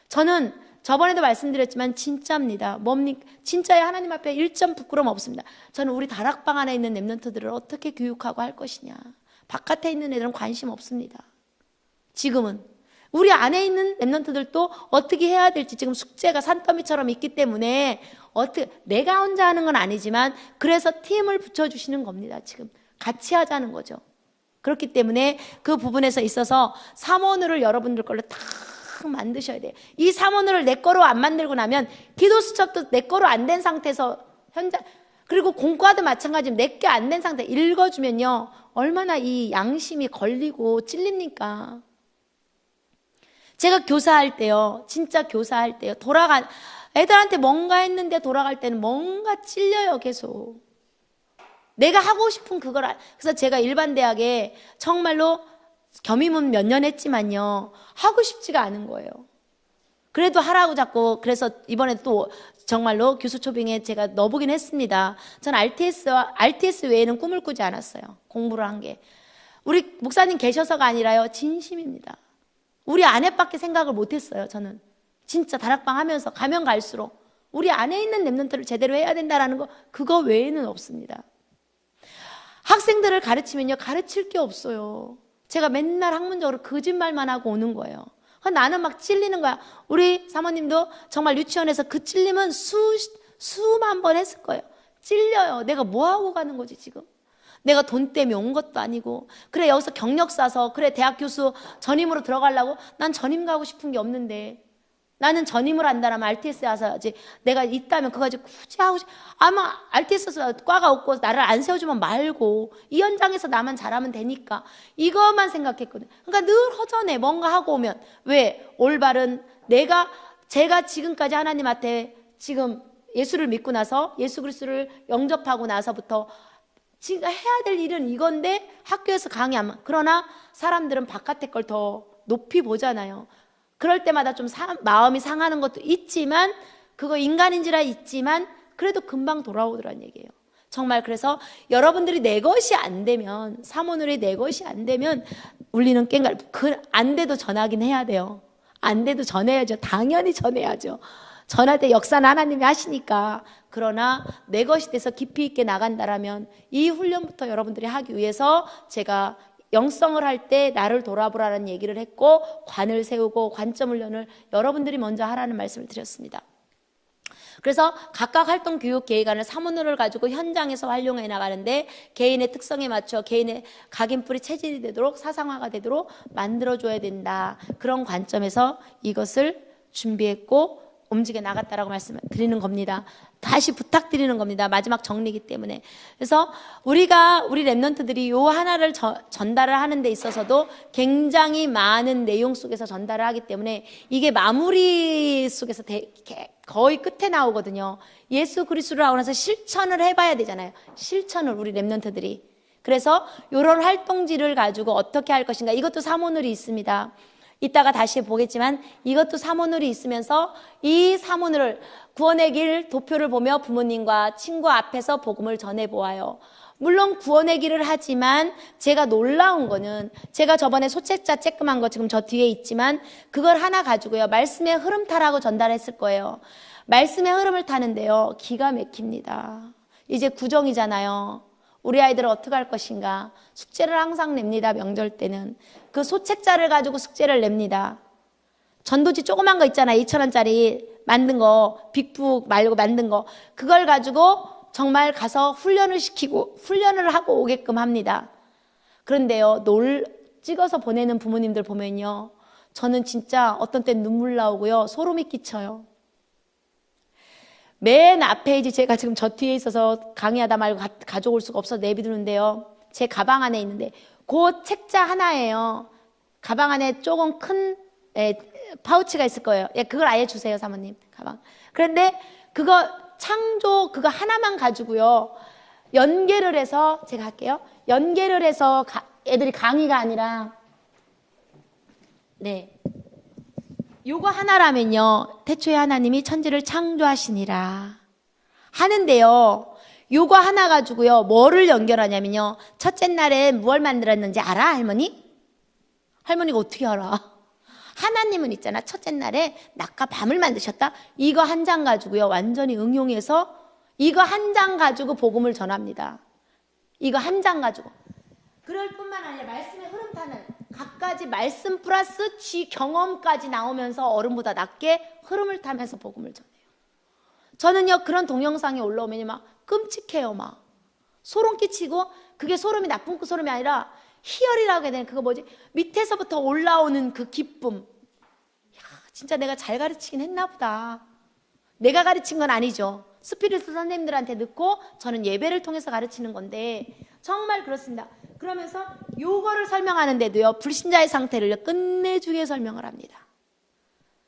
저는 저번에도 말씀드렸지만 진짜입니다. 뭡니까? 진짜에 하나님 앞에 1점 부끄러움 없습니다. 저는 우리 다락방 안에 있는 랩런트들을 어떻게 교육하고 할 것이냐. 바깥에 있는 애들은 관심 없습니다. 지금은. 우리 안에 있는 랩런트들도 어떻게 해야 될지 지금 숙제가 산더미처럼 있기 때문에 내가 혼자 하는 건 아니지만 그래서 팀을 붙여주시는 겁니다. 지금 같이 하자는 거죠. 그렇기 때문에 그 부분에서 있어서 삼원을 여러분들 걸로 다 만드셔야 돼요. 이 삼원을 내 거로 안 만들고 나면 기도 수첩도 내 거로 안 된 상태에서 그리고 공과도 마찬가지로 내게 안 된 상태 읽어주면요, 얼마나 이 양심이 걸리고 찔립니까? 제가 교사할 때요, 진짜 교사할 때요, 애들한테 뭔가 했는데 돌아갈 때는 뭔가 찔려요, 계속. 내가 하고 싶은 그래서 제가 일반 대학에 정말로 겸임은 몇 년 했지만요, 하고 싶지가 않은 거예요. 그래도 하라고 자꾸, 그래서 이번에 또 정말로 교수 초빙에 제가 넣어보긴 했습니다. 전 RTS 외에는 꿈을 꾸지 않았어요. 공부를 한 게. 우리 목사님 계셔서가 아니라요, 진심입니다. 우리 아내밖에 생각을 못했어요. 저는 진짜 다락방 하면서 가면 갈수록 우리 안에 있는 랩런트를 제대로 해야 된다는 거, 그거 외에는 없습니다. 학생들을 가르치면요, 가르칠 게 없어요. 제가 맨날 학문적으로 거짓말만 하고 오는 거예요. 나는 막 찔리는 거야. 우리 사모님도 정말 유치원에서 그 찔림은 수만 번 했을 거예요. 찔려요. 내가 뭐 하고 가는 거지 지금? 내가 돈 때문에 온 것도 아니고, 그래 여기서 경력 쌓아서 그래 대학 교수 전임으로 들어가려고, 난 전임 가고 싶은 게 없는데, 나는 전임을 한다라면 RTS에 와서야지. 내가 있다면 그거 가지고 굳이 하고 아마 RTS에서 과가 없고 나를 안 세워주면 말고 이 현장에서 나만 잘하면 되니까 이것만 생각했거든. 그러니까 늘 허전해. 뭔가 하고 오면. 왜? 올바른 제가 지금까지 하나님한테 지금 예수를 믿고 나서, 예수 그리스도를 영접하고 나서부터 지금 해야 될 일은 이건데 학교에서 강의하면, 그러나 사람들은 바깥의 걸 더 높이 보잖아요. 그럴 때마다 좀 마음이 상하는 것도 있지만, 그거 인간인지라 있지만 그래도 금방 돌아오더란 얘기예요. 정말. 그래서 여러분들이 내 것이 안 되면, 사모늘이 내 것이 안 되면 울리는 꽹과리, 안 돼도 전하긴 해야 돼요. 안 돼도 전해야죠. 당연히 전해야죠. 전할 때 역사는 하나님이 하시니까. 그러나 내 것이 돼서 깊이 있게 나간다라면 이 훈련부터 여러분들이 하기 위해서 제가 영성을 할 때 나를 돌아보라는 얘기를 했고, 관을 세우고 관점 훈련을 여러분들이 먼저 하라는 말씀을 드렸습니다. 그래서 각각 활동 교육 계획안을 사문을 가지고 현장에서 활용해 나가는데, 개인의 특성에 맞춰 개인의 각인풀이 체질이 되도록, 사상화가 되도록 만들어줘야 된다. 그런 관점에서 이것을 준비했고 움직여 나갔다라고 말씀드리는 겁니다. 다시 부탁드리는 겁니다. 마지막 정리이기 때문에. 그래서 우리 랩런트들이 요 하나를 전달을 하는 데 있어서도 굉장히 많은 내용 속에서 전달을 하기 때문에 이게 마무리 속에서 거의 끝에 나오거든요. 예수 그리스도를 하고 나서 실천을 해봐야 되잖아요. 실천을 우리 랩런트들이. 그래서 요런 활동지를 가지고 어떻게 할 것인가, 이것도 사모늘이 있습니다. 이따가 다시 보겠지만 이것도 사모늘이 있으면서 이 사모늘을, 구원의 길 도표를 보며 부모님과 친구 앞에서 복음을 전해보아요. 물론 구원의 길을 하지만 제가 놀라운 거는, 제가 저번에 소책자 쬐끔한 거 지금 저 뒤에 있지만 그걸 하나 가지고요, 말씀의 흐름 타라고 전달했을 거예요. 말씀의 흐름을 타는데요, 기가 막힙니다. 이제 구정이잖아요. 우리 아이들은 어떻게 할 것인가. 숙제를 항상 냅니다. 명절 때는 그 소책자를 가지고 숙제를 냅니다. 전도지 조그만 거 있잖아요. 2,000원짜리 만든 거, 빅북 말고 만든 거, 그걸 가지고 정말 가서 훈련을 시키고 훈련을 하고 오게끔 합니다. 그런데요, 찍어서 보내는 부모님들 보면요, 저는 진짜 어떤 땐 눈물 나오고요, 소름이 끼쳐요. 맨 앞에 이제 제가 지금 저 뒤에 있어서 강의하다 말고 가져올 수가 없어서 내비두는데요, 제 가방 안에 있는데 그 책자 하나예요. 가방 안에 조금 큰 파우치가 있을 거예요. 예, 그걸 아예 주세요, 사모님. 가방. 그런데 그거 창조 그거 하나만 가지고요, 연계를 해서, 제가 할게요. 연계를 해서 애들이 강의가 아니라, 네, 요거 하나라면요, 태초에 하나님이 천지를 창조하시니라 하는데요, 요거 하나 가지고요 뭐를 연결하냐면요, 첫째 날에 무엇을 만들었는지 알아, 할머니? 할머니가 어떻게 알아? 하나님은 있잖아, 첫째 날에 낮과 밤을 만드셨다. 이거 한 장 가지고요 완전히 응용해서 이거 한 장 가지고 복음을 전합니다. 이거 한 장 가지고. 그럴 뿐만 아니라 말씀의 흐름 타는 각가지 말씀 플러스 지 경험까지 나오면서 어른보다 낮게 흐름을 타면서 복음을 전해요. 저는요, 그런 동영상이 올라오면 막 끔찍해요. 막 소름 끼치고, 그게 소름이 나쁜 그 소름이 아니라 희열이라고 해야 되나, 그거 뭐지, 밑에서부터 올라오는 그 기쁨. 야, 진짜 내가 잘 가르치긴 했나 보다. 내가 가르친 건 아니죠. 스피리트 선생님들한테 넣고 저는 예배를 통해서 가르치는 건데, 정말 그렇습니다. 그러면서 요거를 설명하는데도요, 불신자의 상태를 끝내주게 설명을 합니다.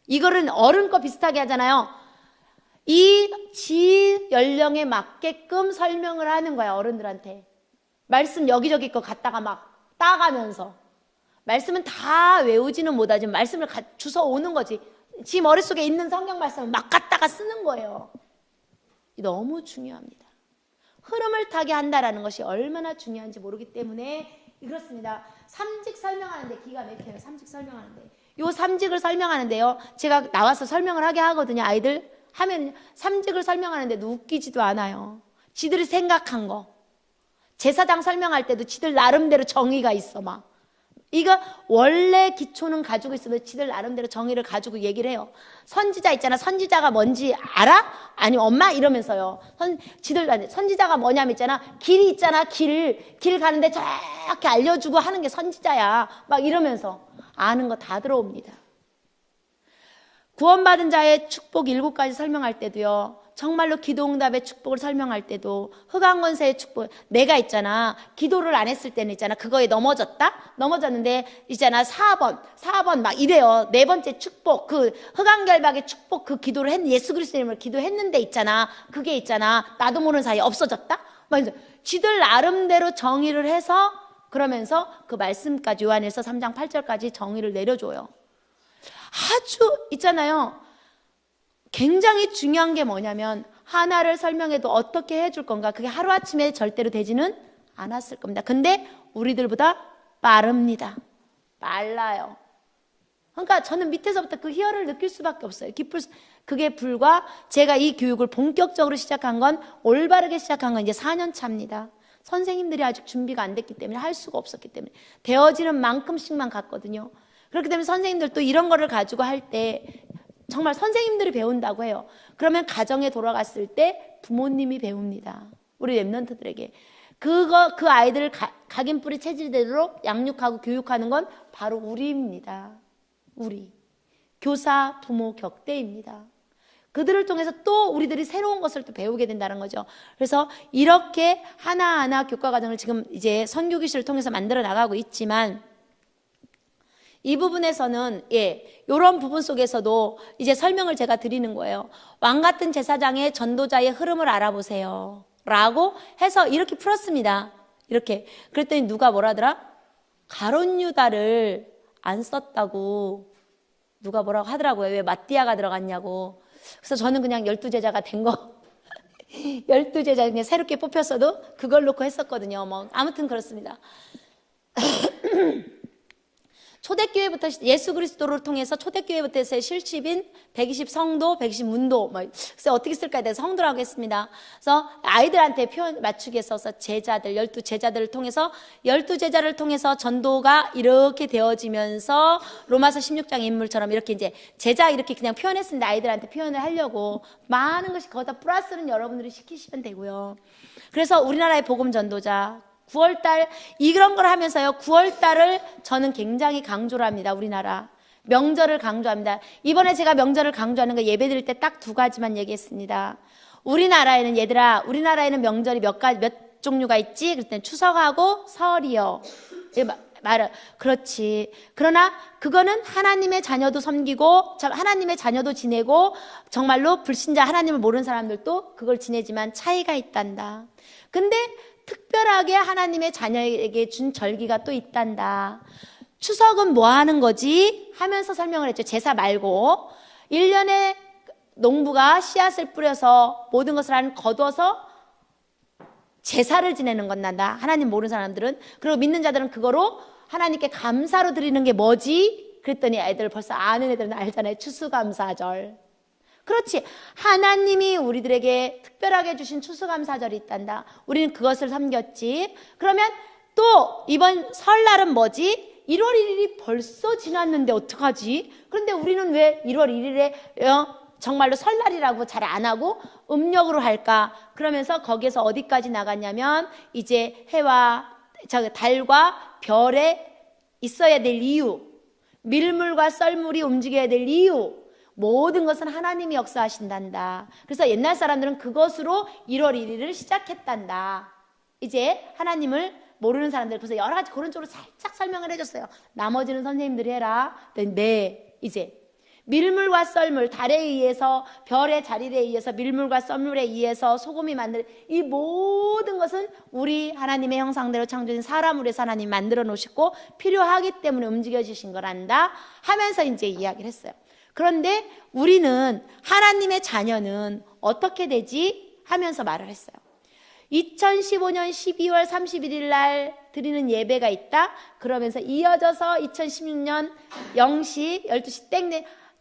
이거는 어른 거 비슷하게 하잖아요. 이 지 연령에 맞게끔 설명을 하는 거야, 어른들한테. 말씀 여기저기 거 갖다가 막 따가면서. 말씀은 다 외우지는 못하지만 말씀을 주워 오는 거지. 지 머릿속에 있는 성경 말씀을 막 갖다가 쓰는 거예요. 너무 중요합니다. 흐름을 타게 한다라는 것이 얼마나 중요한지 모르기 때문에 그렇습니다. 삼직 설명하는데 기가 막혀요. 삼직 설명하는데. 요 삼직을 설명하는데요, 제가 나와서 설명을 하게 하거든요. 아이들 하면 삼직을 설명하는데도 웃기지도 않아요. 지들이 생각한 거. 제사장 설명할 때도 지들 나름대로 정의가 있어. 막 이거 원래 기초는 가지고 있으면 지들 나름대로 정의를 가지고 얘기를 해요. 선지자 있잖아. 선지자가 뭔지 알아? 아니 엄마 이러면서요. 선지자가 뭐냐면 있잖아. 길이 있잖아. 길 가는데 저렇게 알려주고 하는 게 선지자야. 막 이러면서 아는 거 다 들어옵니다. 구원받은 자의 축복 7가지 설명할 때도요. 정말로 기도응답의 축복을 설명할 때도 흑암권세의 축복, 내가 있잖아. 기도를 안 했을 때는 있잖아. 그거에 넘어졌는데 있잖아. 4번 막 이래요. 4번째 축복, 그 흑암결박의 축복 그 기도를 예수 그리스도 이름으로 기도했는데 있잖아. 그게 있잖아. 나도 모르는 사이에 없어졌다? 막 이제 지들 나름대로 정의를 해서 그러면서 그 말씀까지 요한에서 3장 8절까지 정의를 내려줘요. 아주 있잖아요. 굉장히 중요한 게 뭐냐면 하나를 설명해도 어떻게 해줄 건가 그게 하루아침에 절대로 되지는 않았을 겁니다. 근데 우리들보다 빠릅니다. 빨라요. 그러니까 저는 밑에서부터 그 희열을 느낄 수밖에 없어요. 그게 불과 제가 이 교육을 본격적으로 시작한 건 올바르게 시작한 건 이제 4년 차입니다. 선생님들이 아직 준비가 안 됐기 때문에 할 수가 없었기 때문에 되어지는 만큼씩만 갔거든요. 그렇기 때문에 선생님들도 이런 거를 가지고 할 때 정말 선생님들이 배운다고 해요. 그러면 가정에 돌아갔을 때 부모님이 배웁니다. 우리 랩런트들에게. 그 아이들을 각인뿌리 체질대로 양육하고 교육하는 건 바로 우리입니다. 우리. 교사, 부모, 격대입니다. 그들을 통해서 또 우리들이 새로운 것을 또 배우게 된다는 거죠. 그래서 이렇게 하나하나 교과 과정을 지금 이제 선교기실을 통해서 만들어 나가고 있지만 이 부분에서는 이런 부분 속에서도 이제 설명을 제가 드리는 거예요. 왕 같은 제사장의 전도자의 흐름을 알아보세요. 라고 해서 이렇게 풀었습니다. 이렇게. 그랬더니 누가 뭐라더라? 가룟 유다를 안 썼다고 누가 뭐라고 하더라고요. 왜 마띠아가 들어갔냐고. 그래서 저는 그냥 12제자가 된 거 12제자 그냥 새롭게 뽑혔어도 그걸 놓고 했었거든요. 뭐 아무튼 그렇습니다. 초대교회부터 예수 그리스도를 통해서 초대교회부터의 실십인 120 성도, 120 문도, 그래서 어떻게 쓸까에 대해서 성도라고 했습니다. 그래서 아이들한테 표현 맞추기 위해서 제자들, 12제자들을 통해서 12제자를 통해서 전도가 이렇게 되어지면서 로마서 16장 인물처럼 이렇게 이제 제자 이렇게 그냥 표현했습니다. 아이들한테 표현을 하려고 많은 것이 거기다 플러스는 여러분들이 시키시면 되고요. 그래서 우리나라의 복음 전도자 9월달 이런 걸 하면서요. 9월달을 저는 굉장히 강조를 합니다. 우리나라 명절을 강조합니다. 이번에 제가 명절을 강조하는 거 예배 드릴 때 딱 2가지만 얘기했습니다. 우리나라에는 명절이 몇 종류가 있지? 그랬더니 추석하고 설이요. 그렇지. 그러나 그거는 하나님의 자녀도 섬기고 하나님의 자녀도 지내고 정말로 불신자 하나님을 모르는 사람들도 그걸 지내지만 차이가 있단다. 근데 특별하게 하나님의 자녀에게 준 절기가 또 있단다. 추석은 뭐 하는 거지? 하면서 설명을 했죠. 제사 말고 1년에 농부가 씨앗을 뿌려서 모든 것을 거둬서 제사를 지내는 건 난다. 하나님 모르는 사람들은. 그리고 믿는 자들은 그거로 하나님께 감사로 드리는 게 뭐지? 그랬더니 애들 벌써 아는 애들은 알잖아요. 추수감사절. 그렇지. 하나님이 우리들에게 특별하게 주신 추수감사절이 있단다. 우리는 그것을 섬겼지. 그러면 또 이번 설날은 뭐지? 1월 1일이 벌써 지났는데 어떡하지? 그런데 우리는 왜 1월 1일에 정말로 설날이라고 잘 안 하고 음력으로 할까? 그러면서 거기에서 어디까지 나갔냐면 이제 달과 별에 있어야 될 이유, 밀물과 썰물이 움직여야 될 이유, 모든 것은 하나님이 역사하신단다. 그래서 옛날 사람들은 그것으로 1월 1일을 시작했단다. 이제 하나님을 모르는 사람들, 그래서 여러 가지 그런 쪽으로 살짝 설명을 해줬어요. 나머지는 선생님들이 해라. 네, 이제 밀물과 썰물, 달에 의해서 별의 자리에 의해서 밀물과 썰물에 의해서 소금이 만든 이 모든 것은 우리 하나님의 형상대로 창조된 사람으로 해서 하나님 만들어 놓으시고 필요하기 때문에 움직여지신 거란다 하면서 이제 이야기를 했어요. 그런데 우리는 하나님의 자녀는 어떻게 되지? 하면서 말을 했어요. 2015년 12월 31일 날 드리는 예배가 있다. 그러면서 이어져서 2016년 0시 12시 땡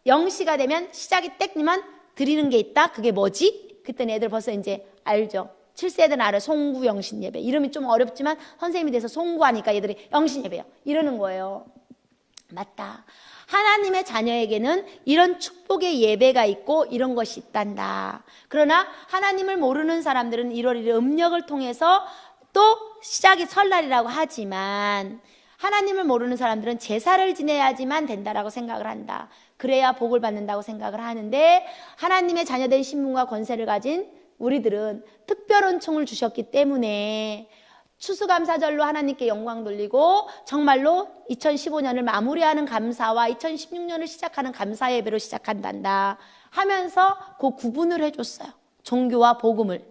0시가 되면 시작이 땡이면 드리는 게 있다. 그게 뭐지? 그랬더니 애들 벌써 이제 알죠. 7세들 나를 송구 영신 예배. 이름이 좀 어렵지만 선생님이 돼서 송구하니까 얘들이 영신 예배요. 이러는 거예요. 맞다. 하나님의 자녀에게는 이런 축복의 예배가 있고 이런 것이 있단다. 그러나 하나님을 모르는 사람들은 1월 1일 음력을 통해서 또 시작이 설날이라고 하지만 하나님을 모르는 사람들은 제사를 지내야지만 된다라고 생각을 한다. 그래야 복을 받는다고 생각을 하는데 하나님의 자녀된 신분과 권세를 가진 우리들은 특별한 총을 주셨기 때문에 추수감사절로 하나님께 영광 돌리고 정말로 2015년을 마무리하는 감사와 2016년을 시작하는 감사 예배로 시작한단다 하면서 그 구분을 해줬어요. 종교와 복음을.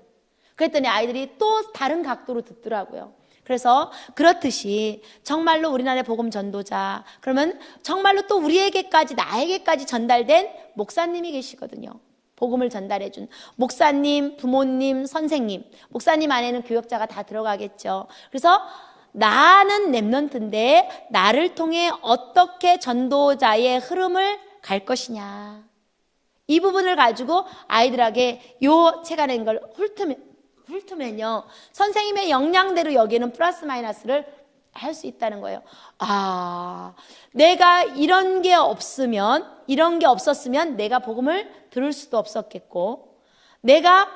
그랬더니 아이들이 또 다른 각도로 듣더라고요. 그래서 그렇듯이 정말로 우리나라의 복음 전도자, 그러면 정말로 또 우리에게까지 나에게까지 전달된 목사님이 계시거든요. 복음을 전달해준 목사님, 부모님, 선생님, 목사님 안에는 교역자가 다 들어가겠죠. 그래서 나는 렘넌트인데 나를 통해 어떻게 전도자의 흐름을 갈 것이냐, 이 부분을 가지고 아이들에게 요 책 안에 있는 걸 훑으면요 선생님의 역량대로 여기는 플러스 마이너스를 할 수 있다는 거예요. 아, 내가 이런 게 없었으면 내가 복음을 들을 수도 없었겠고, 내가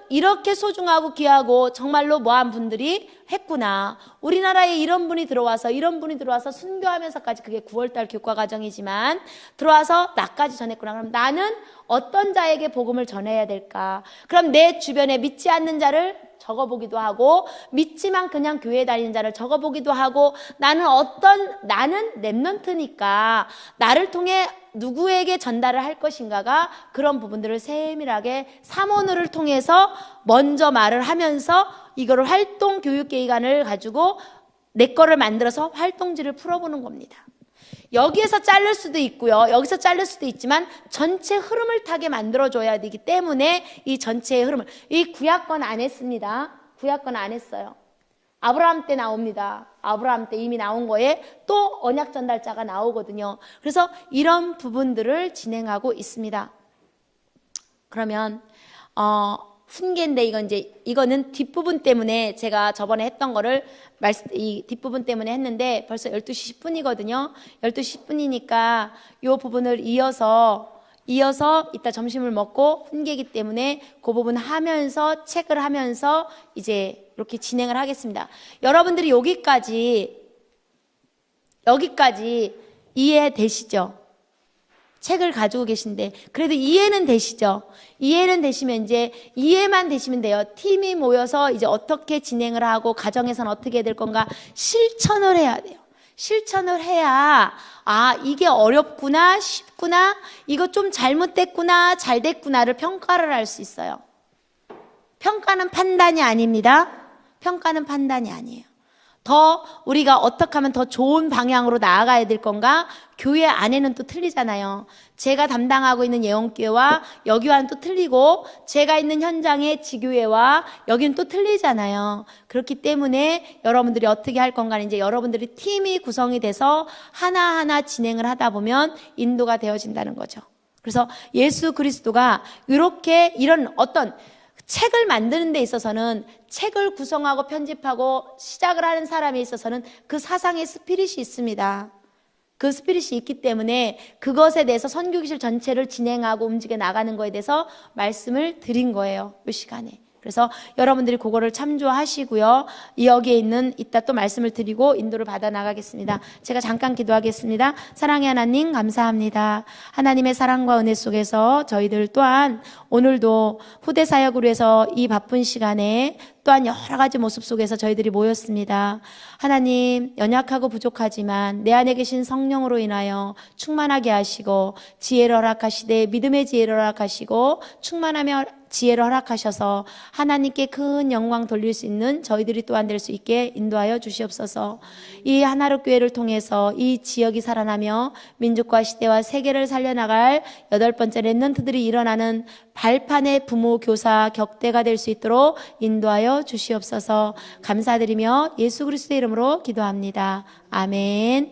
이렇게 소중하고 귀하고 정말로 뭐한 분들이 했구나. 우리나라에 이런 분이 들어와서 순교하면서까지, 그게 9월달 교과 과정이지만 들어와서 나까지 전했구나. 그럼 나는 어떤 자에게 복음을 전해야 될까? 그럼 내 주변에 믿지 않는 자를 적어보기도 하고, 믿지만 그냥 교회 다니는 자를 적어보기도 하고, 나는 렘넌트니까 나를 통해 누구에게 전달을 할 것인가가, 그런 부분들을 세밀하게 사모를 통해서 먼저 말을 하면서 이거를 활동 교육기관을 가지고 내 거를 만들어서 활동지를 풀어보는 겁니다. 여기에서 자를 수도 있고요, 여기서 자를 수도 있지만 전체 흐름을 타게 만들어줘야 되기 때문에 이 전체의 흐름을, 이 구약권 안 했습니다. 구약권 안 했어요. 아브라함 때 나옵니다. 아브라함 때 이미 나온 거에 또 언약 전달자가 나오거든요. 그래서 이런 부분들을 진행하고 있습니다. 그러면 훈계인데 이거는 뒷부분 때문에 제가 저번에 했던 거를 이 뒷부분 때문에 했는데 벌써 12시 10분이거든요. 12시 10분이니까 이 부분을 이어서 이따 점심을 먹고 훈계이기 때문에 그 부분 하면서 책을 하면서 이제 이렇게 진행을 하겠습니다. 여러분들이 여기까지 이해되시죠? 책을 가지고 계신데 그래도 이해는 되시죠? 이해는 되시면 이제 이해만 되시면 돼요. 팀이 모여서 이제 어떻게 진행을 하고 가정에서는 어떻게 해야 될 건가 실천을 해야 돼요. 실천을 해야 이게 어렵구나, 쉽구나, 이거 좀 잘못됐구나, 잘 됐구나를 평가를 할 수 있어요. 평가는 판단이 아닙니다. 평가는 판단이 아니에요. 더 우리가 어떻게 하면 더 좋은 방향으로 나아가야 될 건가? 교회 안에는 또 틀리잖아요. 제가 담당하고 있는 예원교회와 여기와는 또 틀리고, 제가 있는 현장의 지교회와 여기는 또 틀리잖아요. 그렇기 때문에 여러분들이 어떻게 할 건가는 이제 여러분들이 팀이 구성이 돼서 하나하나 진행을 하다 보면 인도가 되어진다는 거죠. 그래서 예수 그리스도가 이런 어떤 책을 만드는 데 있어서는, 책을 구성하고 편집하고 시작을 하는 사람에 있어서는 그 사상의 스피릿이 있습니다. 그 스피릿이 있기 때문에 그것에 대해서 선교기실 전체를 진행하고 움직여 나가는 거에 대해서 말씀을 드린 거예요, 이 시간에. 그래서 여러분들이 그거를 참조하시고요. 여기에 있는 이따 또 말씀을 드리고 인도를 받아 나가겠습니다. 제가 잠깐 기도하겠습니다. 사랑의 하나님 감사합니다. 하나님의 사랑과 은혜 속에서 저희들 또한 오늘도 후대 사역으로 해서 이 바쁜 시간에 또한 여러 가지 모습 속에서 저희들이 모였습니다. 하나님, 연약하고 부족하지만 내 안에 계신 성령으로 인하여 충만하게 하시고, 지혜를 허락하시되 믿음의 지혜를 허락하시고 충만하며 지혜를 허락하셔서 하나님께 큰 영광 돌릴 수 있는 저희들이 또한 될 수 있게 인도하여 주시옵소서. 이 하나로 교회를 통해서 이 지역이 살아나며 민족과 시대와 세계를 살려나갈 8번째 렘넌트들이 일어나는 발판의 부모, 교사, 격대가 될 수 있도록 인도하여 주시옵소서. 감사드리며 예수 그리스도의 이름으로 기도합니다. 아멘.